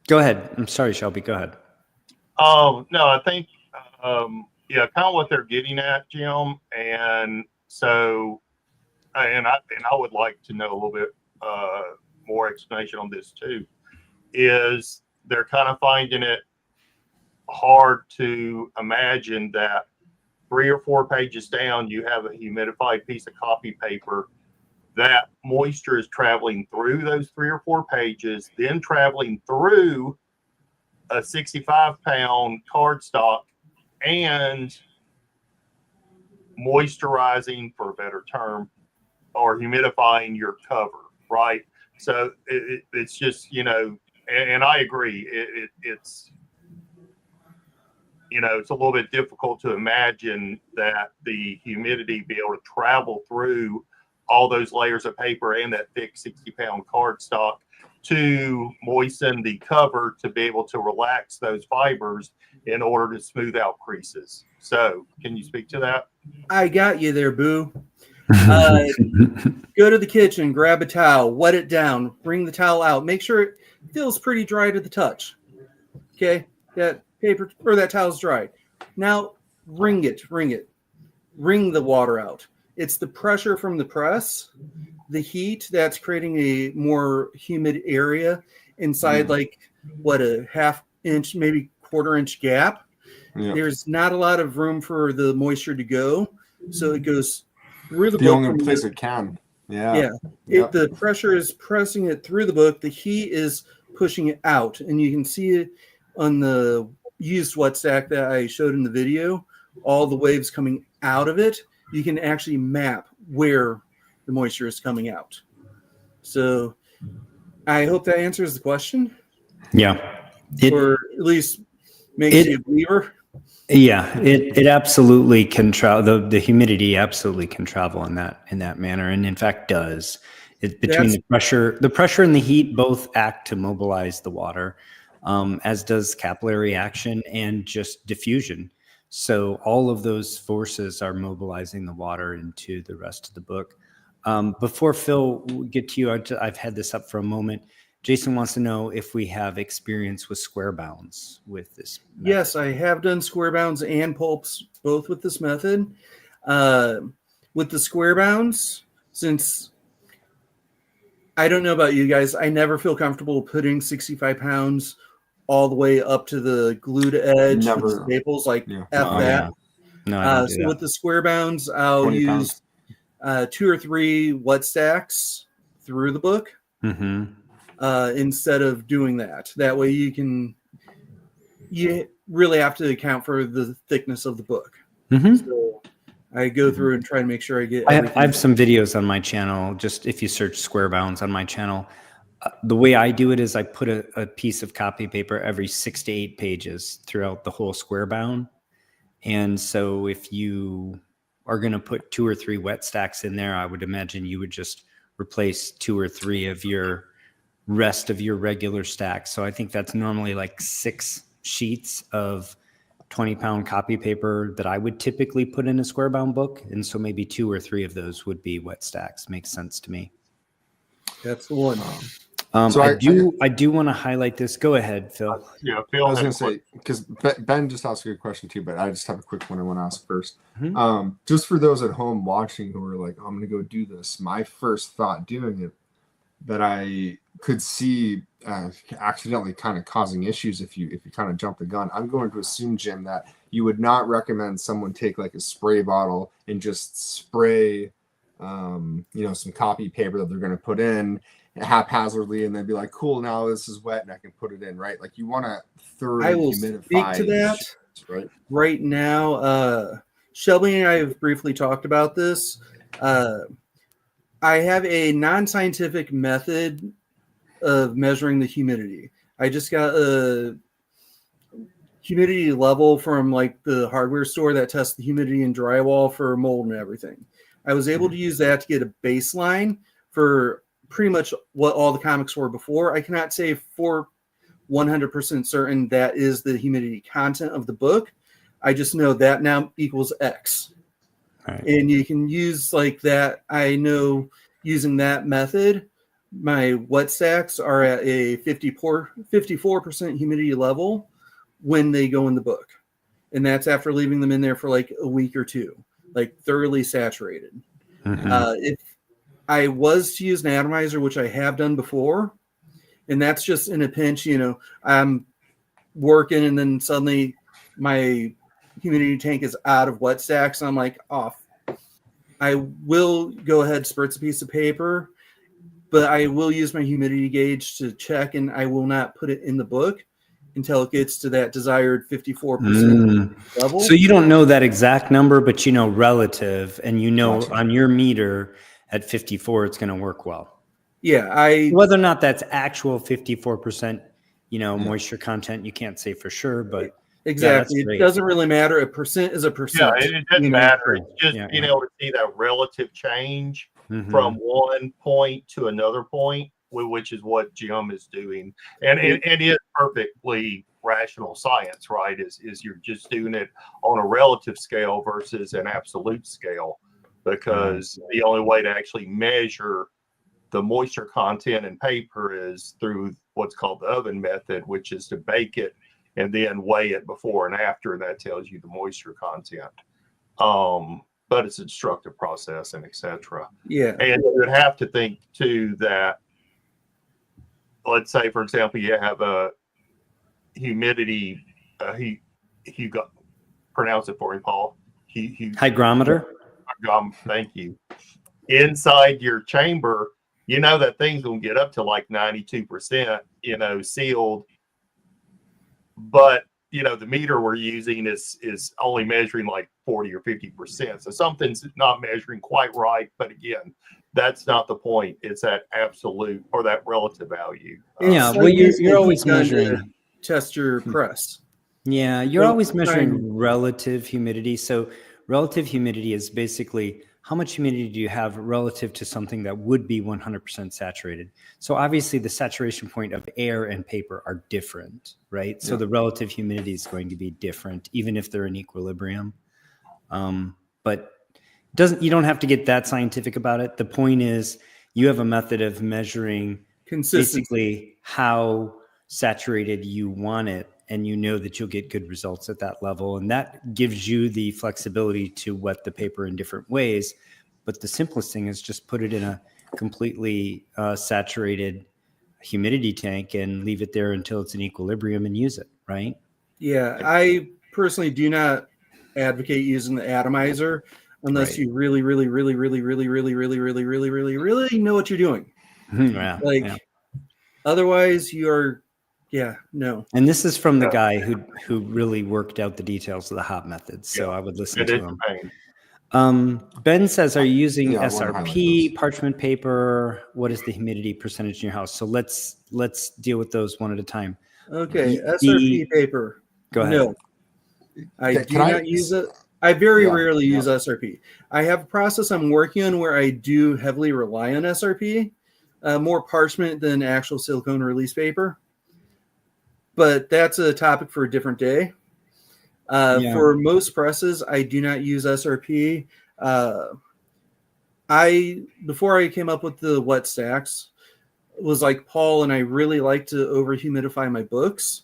Go ahead. I'm sorry, Shelby. Go ahead. No, I think, yeah, kind of what they're getting at, Jim. And so, and I would like to know a little bit more explanation on this too, is they're kind of finding it hard to imagine that 3 or 4 pages down, you have a humidified piece of copy paper. That moisture is traveling through those 3 or 4 pages, then traveling through a 65-pound cardstock and moisturizing, for a better term, or humidifying your cover, right? So it's just, you know, and I agree. It's, you know, it's a little bit difficult to imagine that the humidity be able to travel through all those layers of paper and that thick 60-pound cardstock to moisten the cover to be able to relax those fibers in order to smooth out creases. So can you speak to that? I got you there, Boo. Go to the kitchen, grab a towel, wet it down, bring the towel out. Make sure it feels pretty dry to the touch. Okay, that paper or that towel's dry. Now wring the water out. It's the pressure from the press, the heat that's creating a more humid area inside, like what, a half-inch, maybe quarter-inch gap. Yeah. There's not a lot of room for the moisture to go, so it goes through the The book. only place it can. Yeah. The pressure is pressing it through the book. The heat is pushing it out, and you can see it on the used wet stack that I showed in the video. All the waves coming out of it. You can actually map where the moisture is coming out. So I hope that answers the question. Yeah. Or at least makes you a believer. Yeah, it absolutely can travel. The humidity absolutely can travel in that manner, and in fact does. Between the pressure and the heat both act to mobilize the water, as does capillary action and just diffusion. So all of those forces are mobilizing the water into the rest of the book. Before Phil, we get to you, I've had this up for a moment. Jason wants to know if we have experience with square bounds with this method. Yes, I have done square bounds and pulps both with this method. With the square bounds, since I don't know about you guys, I never feel comfortable putting 65 pounds all the way up to the glued edge with staples. Like, F that. No, I don't do so that. with the square bounds, I'll use 2 or 3 wet stacks through the book. Instead of doing that. That way you really have to account for the thickness of the book. So I go through and try to make sure I get everything. I have some videos on my channel, just if you search square bounds on my channel. The way I do it is I put a piece of copy paper every 6 to 8 pages throughout the whole square bound. And so if you are going to put 2 or 3 wet stacks in there, I would imagine you would just replace 2 or 3 of your rest of your regular stack. So I think that's normally like 6 sheets of 20-pound copy paper that I would typically put in a square bound book. And so maybe 2 or 3 of those would be wet stacks. Makes sense to me. That's the one. So I do want to highlight this. Go ahead, Phil. Yeah, Phil. I was going to say, because Ben just asked a good question too, but I just have a quick one I want to ask first. Just for those at home watching who are like, oh, I'm going to go do this. My first thought doing it that I could see accidentally kind of causing issues if you kind of jump the gun. I'm going to assume, Jim, that you would not recommend someone take like a spray bottle and just spray, some copy paper that they're going to put in haphazardly and then be like, cool, now this is wet and I can put it in, right? Like you want to thoroughly humidify. Speak to that right? Right now. Shelby and I have briefly talked about this. I have a non-scientific method of measuring the humidity. I just got a humidity level from like the hardware store that tests the humidity in drywall for mold and everything. I was able to use that to get a baseline for pretty much what all the comics were before. I cannot say for 100% certain that is the humidity content of the book. I just know that now equals X. Right. And you can use like that. I know using that method, my wet stacks are at a 54% humidity level when they go in the book. And that's after leaving them in there for like a week or two, like thoroughly saturated. If I was to use an atomizer, which I have done before, and that's just in a pinch, I'm working and then suddenly my humidity tank is out of wet stacks and I'm like off. I will go ahead, spritz a piece of paper, but I will use my humidity gauge to check, and I will not put it in the book until it gets to that desired 54% level. So you don't know that exact number, but you know relative, and you know Gotcha. on your meter at 54, it's going to work well. Yeah, Whether or not that's actual 54%, moisture content, you can't say for sure, but exactly. Yeah, it doesn't really matter. A percent is a Yeah, percent. it doesn't matter. Cool. It's just Yeah, being yeah. able to see that relative change Mhm. from one point to another point, which is what Jim is doing. And it is perfectly rational science, right? Is you're just doing it on a relative scale versus an absolute scale, because the only way to actually measure the moisture content in paper is through what's called the oven method, which is to bake it and then weigh it before and after, and that tells you the moisture content. But it's a destructive process and etc. Yeah. And you would have to think too that, let's say, for example, you have a humidity, he got, pronounce it for me, Paul. Hygrometer. Thank you. Inside your chamber, that thing's gonna get up to like 92%, sealed. But the meter we're using is only measuring like 40 or 50%. So something's not measuring quite right. But again, that's not the point. It's that absolute or that relative value. Yeah, well, you're always measuring. Test your press. Yeah, you're always measuring relative humidity. So relative humidity is basically how much humidity do you have relative to something that would be 100% saturated. So obviously the saturation point of air and paper are different, right? So the relative humidity is going to be different, even if they're in equilibrium. But you don't have to get that scientific about it. The point is you have a method of measuring basically how saturated you want it, and you know that you'll get good results at that level. And that gives you the flexibility to wet the paper in different ways. But the simplest thing is just put it in a completely saturated humidity tank and leave it there until it's in equilibrium and use it, right? Yeah, I personally do not advocate using the atomizer unless you really, really, really, really, really, really, really, really, really, really, really know what you're doing. Otherwise you are, no. And this is from the guy who really worked out the details of the hop methods. So I would listen to him. Ben says, are you using SRP, parchment paper? What is the humidity percentage in your house? So let's deal with those one at a time. Okay, SRP paper. Go ahead. No, I do not use it. I very rarely use SRP. I have a process I'm working on where I do heavily rely on SRP, more parchment than actual silicone release paper. But that's a topic for a different day. For most presses, I do not use SRP. Before I came up with the wet stacks, was like Paul, and I really like to over humidify my books.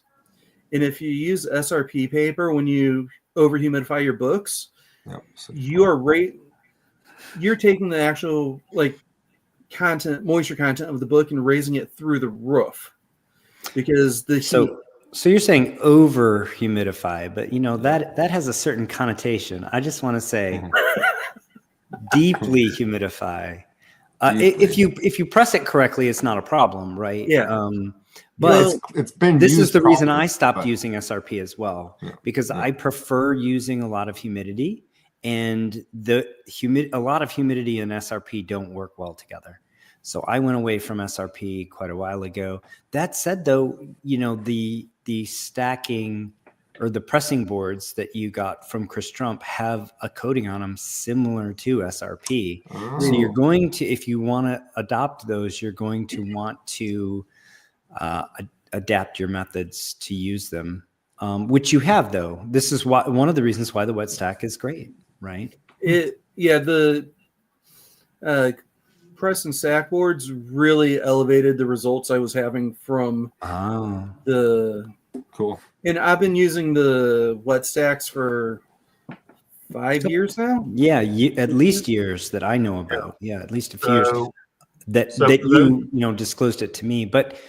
And if you use SRP paper when you over humidify your books, you're taking the actual moisture content of the book and raising it through the roof. Because so you're saying over humidify, but that has a certain connotation. I just want to say deeply humidify. If you press it correctly, it's not a problem, right? Yeah. But it's been. This is the reason I stopped using SRP as well, because I prefer using a lot of humidity, and a lot of humidity and SRP don't work well together. So I went away from SRP quite a while ago. That said, though, the stacking or the pressing boards that you got from Chris Trump have a coating on them similar to SRP. Oh. So you're going to, if you want to adopt those, you're going to want to adapt your methods to use them, which you have, though. This is one of the reasons why the wet stack is great, right? The press and stack boards really elevated the results I was having from the Cool. And I've been using the wet stacks for 5 years now. Yeah, at least years that I know about. Yeah, at least a few years that you disclosed it to me. But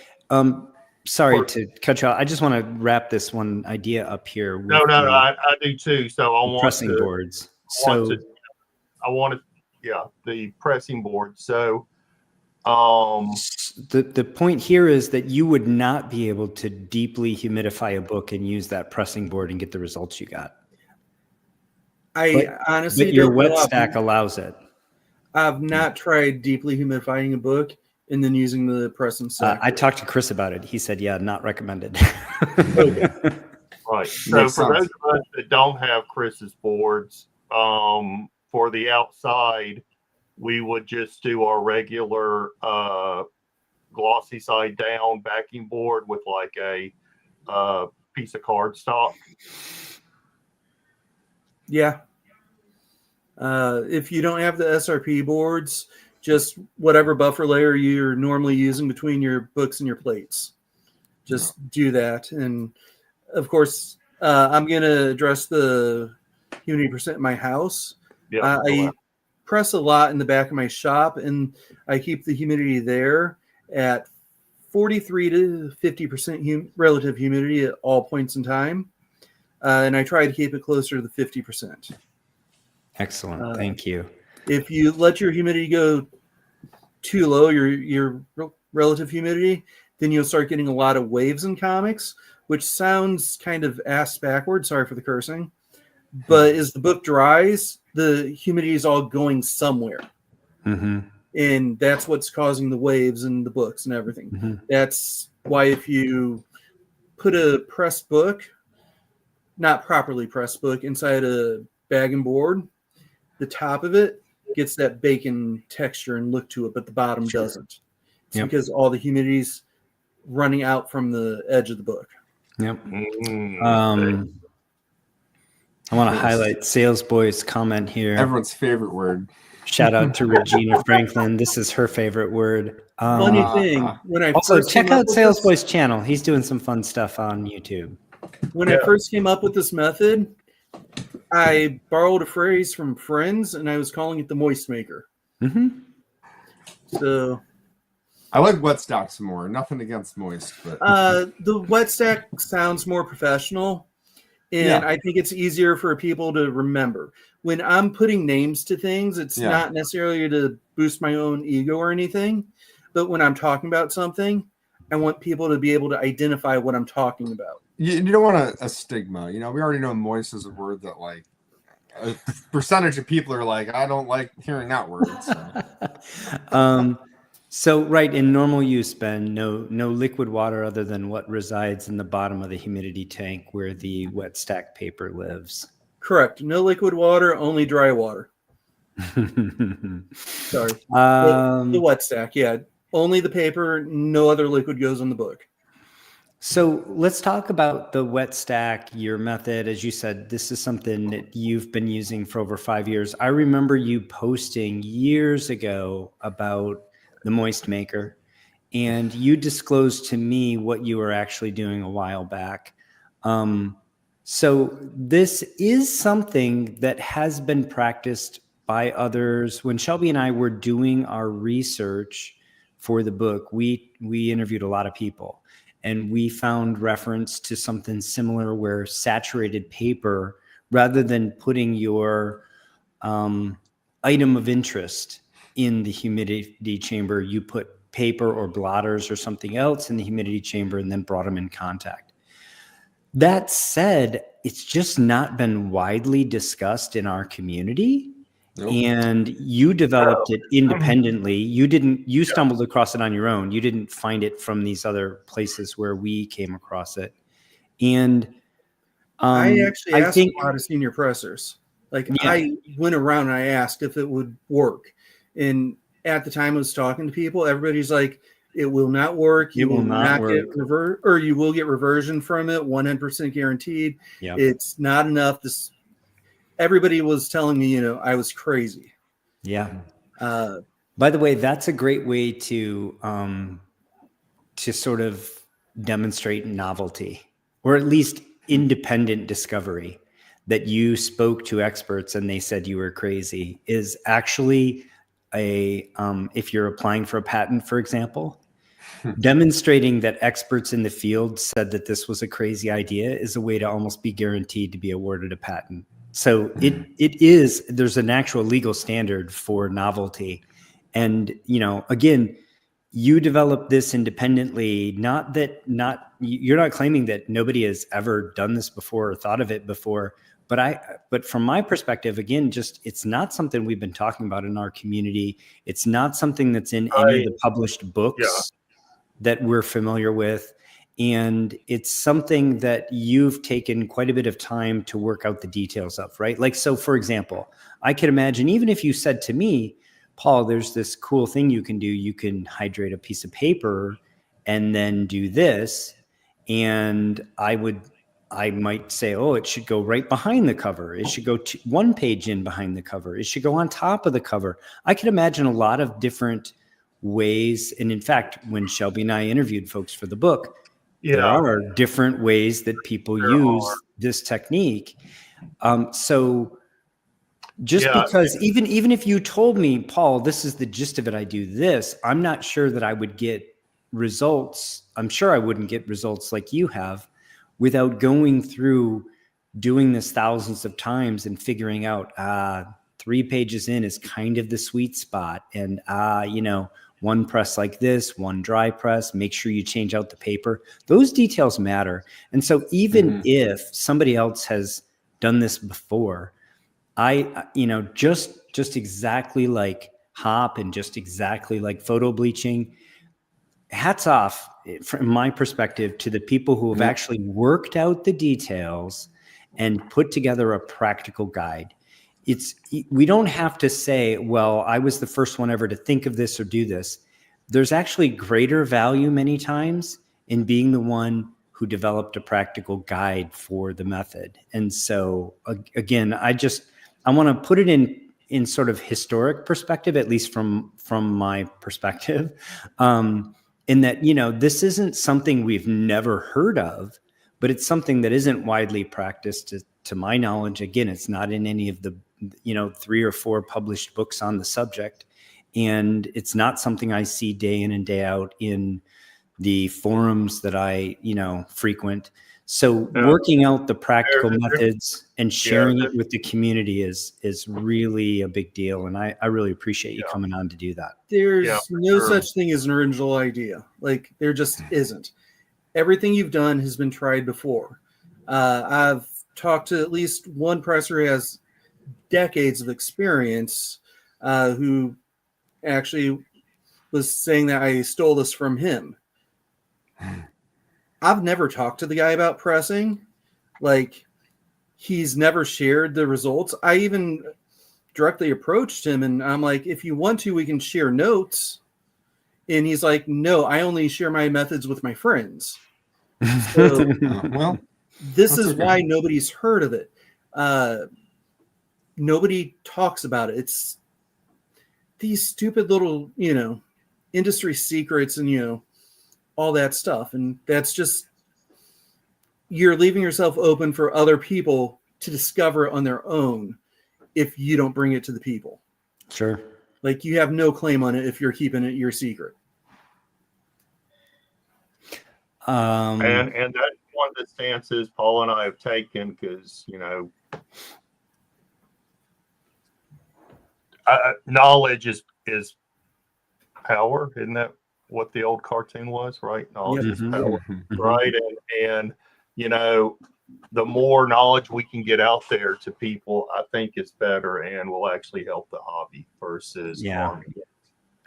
sorry to cut you off. I just want to wrap this one idea up here. With I do too. So I want pressing boards. I want the pressing board. So the point here is that you would not be able to deeply humidify a book and use that pressing board and get the results you got. Honestly, but your wet stack allows it. I've not tried deeply humidifying a book and then using the press and stack. I talked to Chris about it. He said, yeah, not recommended. Okay. Right. So for those of us that don't have Chris's boards, for the outside, we would just do our regular glossy side down backing board with like a piece of cardstock. Yeah. If you don't have the SRP boards, just whatever buffer layer you're normally using between your books and your plates. Just do that. And of course, I'm going to address the humidity percent in my house. Yeah, I press a lot in the back of my shop, and I keep the humidity there at 43 to 50% relative humidity at all points in time. And I try to keep it closer to the 50%. Excellent. Thank you. If you let your humidity go too low, your relative humidity, then you'll start getting a lot of waves in comics, which sounds kind of ass backwards. Sorry for the cursing. But as the book dries, the humidity is all going somewhere. Mm-hmm. And that's what's causing the waves in the books and everything. Mm-hmm. That's why if you put a pressed book, not properly pressed book, inside a bag and board, the top of it gets that bacon texture and look to it, but the bottom doesn't. It's because all the humidity's running out from the edge of the book. Yep. I want to highlight Sales Boy's comment here. Everyone's favorite word. Shout out to Regina Franklin. This is her favorite word. Funny thing, when I also first check out Sales Boy's channel. He's doing some fun stuff on YouTube. When I first came up with this method, I borrowed a phrase from friends, and I was calling it the moist maker. Mm-hmm. So I like wet stacks more. Nothing against moist, but the wet stack sounds more professional, and I think it's easier for people to remember. When I'm putting names to things, it's not necessarily to boost my own ego or anything, but when I'm talking about something, I want people to be able to identify what I'm talking about. You don't want a stigma. We already know moist is a word that like a percentage of people are like, I don't like hearing that word. So. So right, in normal use, Ben, no liquid water other than what resides in the bottom of the humidity tank where the wet stack paper lives. Correct. No liquid water, only dry water. Sorry. The wet stack, only the paper, no other liquid goes on the book. So let's talk about the wet stack, your method. As you said, this is something that you've been using for over 5 years. I remember you posting years ago about the moist maker, and you disclosed to me what you were actually doing a while back. So this is something that has been practiced by others. When Shelby and I were doing our research for the book, we interviewed a lot of people, and we found reference to something similar where saturated paper, rather than putting your item of interest in the humidity chamber, you put paper or blotters or something else in the humidity chamber and then brought them in contact. That said, it's just not been widely discussed in our community. Nope. and you developed it independently. You stumbled across it on your own. You didn't find it from these other places where we came across it. And I actually I asked think, a lot of senior pressers. Like yeah, I went around and I asked if it would work. And at the time I was talking to people, everybody's like, it will not work. You It will not get work. or you will get reversion from it, 100% guaranteed. yeah, It's not enough. Everybody was telling me, I was crazy. yeah. Uh, By the way, that's a great way to sort of demonstrate novelty, or at least independent discovery. That you spoke to experts and they said you were crazy is actually if you're applying for a patent, for example, demonstrating that experts in the field said that this was a crazy idea is a way to almost be guaranteed to be awarded a patent. So there's an actual legal standard for novelty. And, again, you developed this independently, you're not claiming that nobody has ever done this before or thought of it before. But from my perspective, again, it's not something we've been talking about in our community. It's not something that's in any of the published books that we're familiar with. And it's something that you've taken quite a bit of time to work out the details of, right? Like, so for example, I could imagine, even if you said to me, Paul, there's this cool thing you can do. You can hydrate a piece of paper and then do this. And I might say, oh, it should go right behind the cover. It should go one page in behind the cover. It should go on top of the cover. I could imagine a lot of different ways. And in fact, when Shelby and I interviewed folks for the book, there are different ways that people use this technique. So just because even if you told me, Paul, this is the gist of it, I do this, I'm not sure that I would get results. I'm sure I wouldn't get results like you have without going through doing this thousands of times and figuring out 3 pages in is kind of the sweet spot. And one press like this, one dry press, make sure you change out the paper. Those details matter. And so even if somebody else has done this before, just exactly like hop and just exactly like photo bleaching, hats off from my perspective to the people who have actually worked out the details and put together a practical guide. We don't have to say, well, I was the first one ever to think of this or do this. There's actually greater value many times in being the one who developed a practical guide for the method. And so again, I want to put it in sort of historic perspective, at least from my perspective, in that, this isn't something we've never heard of, but it's something that isn't widely practiced to my knowledge. Again, it's not in any of the 3 or 4 published books on the subject. And it's not something I see day in and day out in the forums that I, frequent. So working out the practical methods and sharing it with the community is really a big deal. And I really appreciate you coming on to do that. There's no such thing as an original idea. Like, there just isn't. Everything you've done has been tried before. I've talked to at least one presser who has decades of experience, who actually was saying that I stole this from him. I've never talked to the guy about pressing. Like, he's never shared the results. I even directly approached him and I'm like, if you want to, we can share notes. And he's like, no, I only share my methods with my friends. So, this is why nobody's heard of it. Nobody talks about it. It's these stupid little, industry secrets and, all that stuff. And that's just, you're leaving yourself open for other people to discover it on their own if you don't bring it to the people. Sure. Like, you have no claim on it if you're keeping it your secret. And that's one of the stances Paul and I have taken, because knowledge is power. Isn't that what the old cartoon was? Right? Knowledge is power. Right? And the more knowledge we can get out there to people, I think is better and will actually help the hobby versus harming it.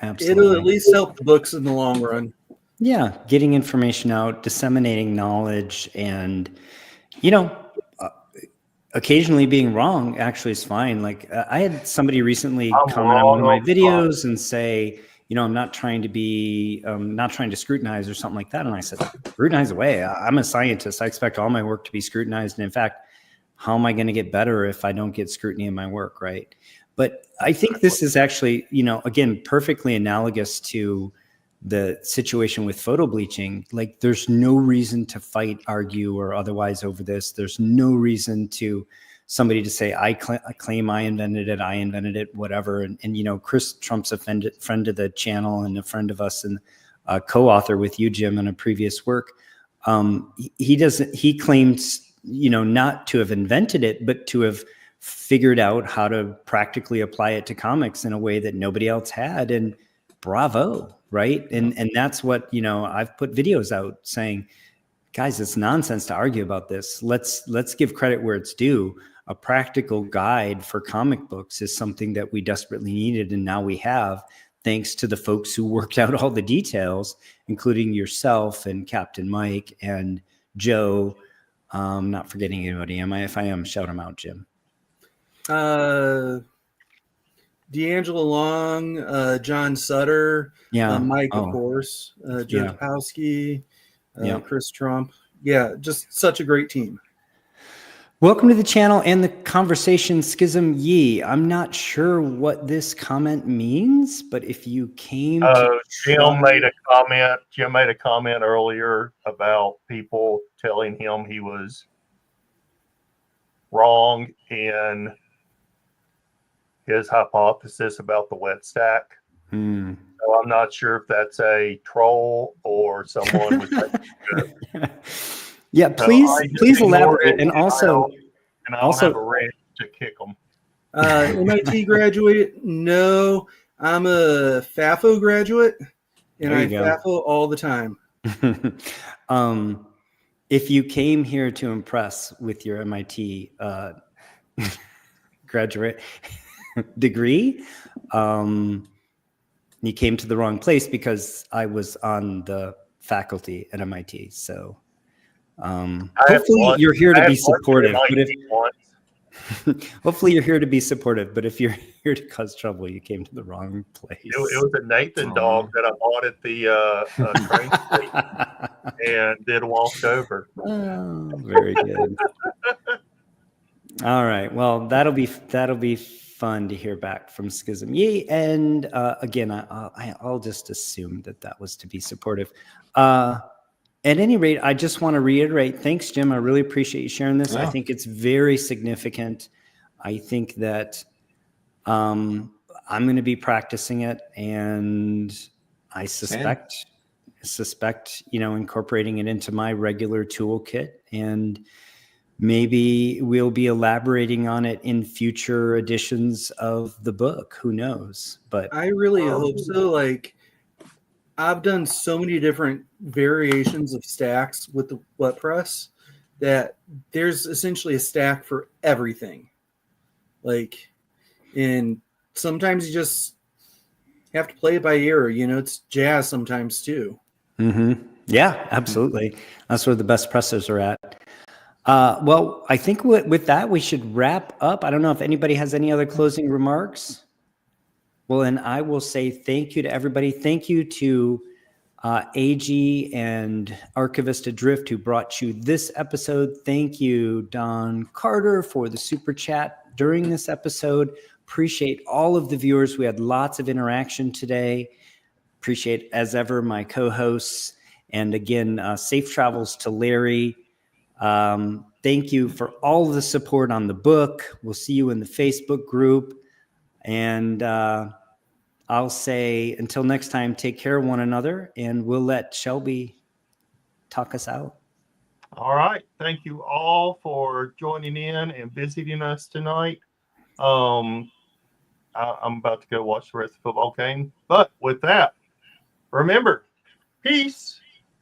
Absolutely. It'll at least help the books in the long run. Yeah, getting information out, disseminating knowledge, and you know, occasionally being wrong actually is fine. Like I had somebody recently comment on one of my videos and say, you know, I'm not trying to scrutinize or something like that. And I said, scrutinize away. I'm a scientist. I expect all my work to be scrutinized. And in fact, how am I going to get better if I don't get scrutiny in my work, right? But I think this is actually, you know, again, perfectly analogous to the situation with photo bleaching. Like there's no reason to fight, argue, or otherwise over this. There's no reason to somebody to say, I claim I invented it, whatever. And you know, Chris Trump's a friend of the channel and a friend of us and a co-author with you, Jim, in a previous work. He claims, you know, not to have invented it, but to have figured out how to practically apply it to comics in a way that nobody else had. And bravo. Right. And that's what, you know, I've put videos out saying, guys, it's nonsense to argue about this. Let's give credit where it's due. A practical guide for comic books is something that we desperately needed. And now we have, thanks to the folks who worked out all the details, including yourself and Captain Mike and Joe. Not forgetting anybody, am I? If I am, shout them out, Jim. D'Angelo Long, John Sutter, Mike, of course, Joe Topowski, Chris Trump. Yeah, just such a great team. Welcome to the channel and the conversation, Schism Yee. I'm not sure what this comment means, but if you came to Jim made a comment earlier about people telling him he was wrong in his hypothesis about the wet stack. So I'm not sure if that's a troll or someone with yeah, please elaborate. And also I don't have a rant to kick them. MIT graduate? No, I'm a FAFO graduate, and I FAFO all the time. If you came here to impress with your MIT graduate degree, you came to the wrong place because I was on the faculty at MIT. So hopefully you're here to be supportive. Hopefully you're here to be supportive, but if you're here to cause trouble, you came to the wrong place. It was a Nathan dog that I bought at the train station and then walked over. Oh, very good. All right. Well, that'll be fun to hear back from Schism Yee. And again, I'll just assume that was to be supportive. At any rate, I just want to reiterate, thanks, Jim. I really appreciate you sharing this. I think it's very significant. I think that I'm going to be practicing it, and I suspect, you know, incorporating it into my regular toolkit, and maybe we'll be elaborating on it in future editions of the book. Who knows? But I really hope so. Like, I've done so many different variations of stacks with the wet press that there's essentially a stack for everything. Like, and sometimes you just have to play it by ear. You know, it's jazz sometimes too. Yeah, absolutely. That's where the best pressers are at. Well, I think with that, we should wrap up. I don't know if anybody has any other closing remarks. Well, and I will say thank you to everybody. Thank you to AG and Archivist Adrift who brought you this episode. Thank you, Don Carter, for the super chat during this episode. Appreciate all of the viewers. We had lots of interaction today. Appreciate, as ever, my co-hosts. And again, safe travels to Larry. Thank you for all of the support on the book. We'll see you in the Facebook group. And I'll say until next time, take care of one another, and we'll let Shelby talk us out. All right. Thank you all for joining in and visiting us tonight. I'm about to go watch the rest of the football game. But with that, remember, peace,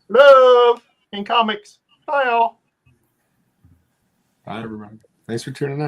love, and comics. Bye, all. Bye, everybody. Thanks for tuning in.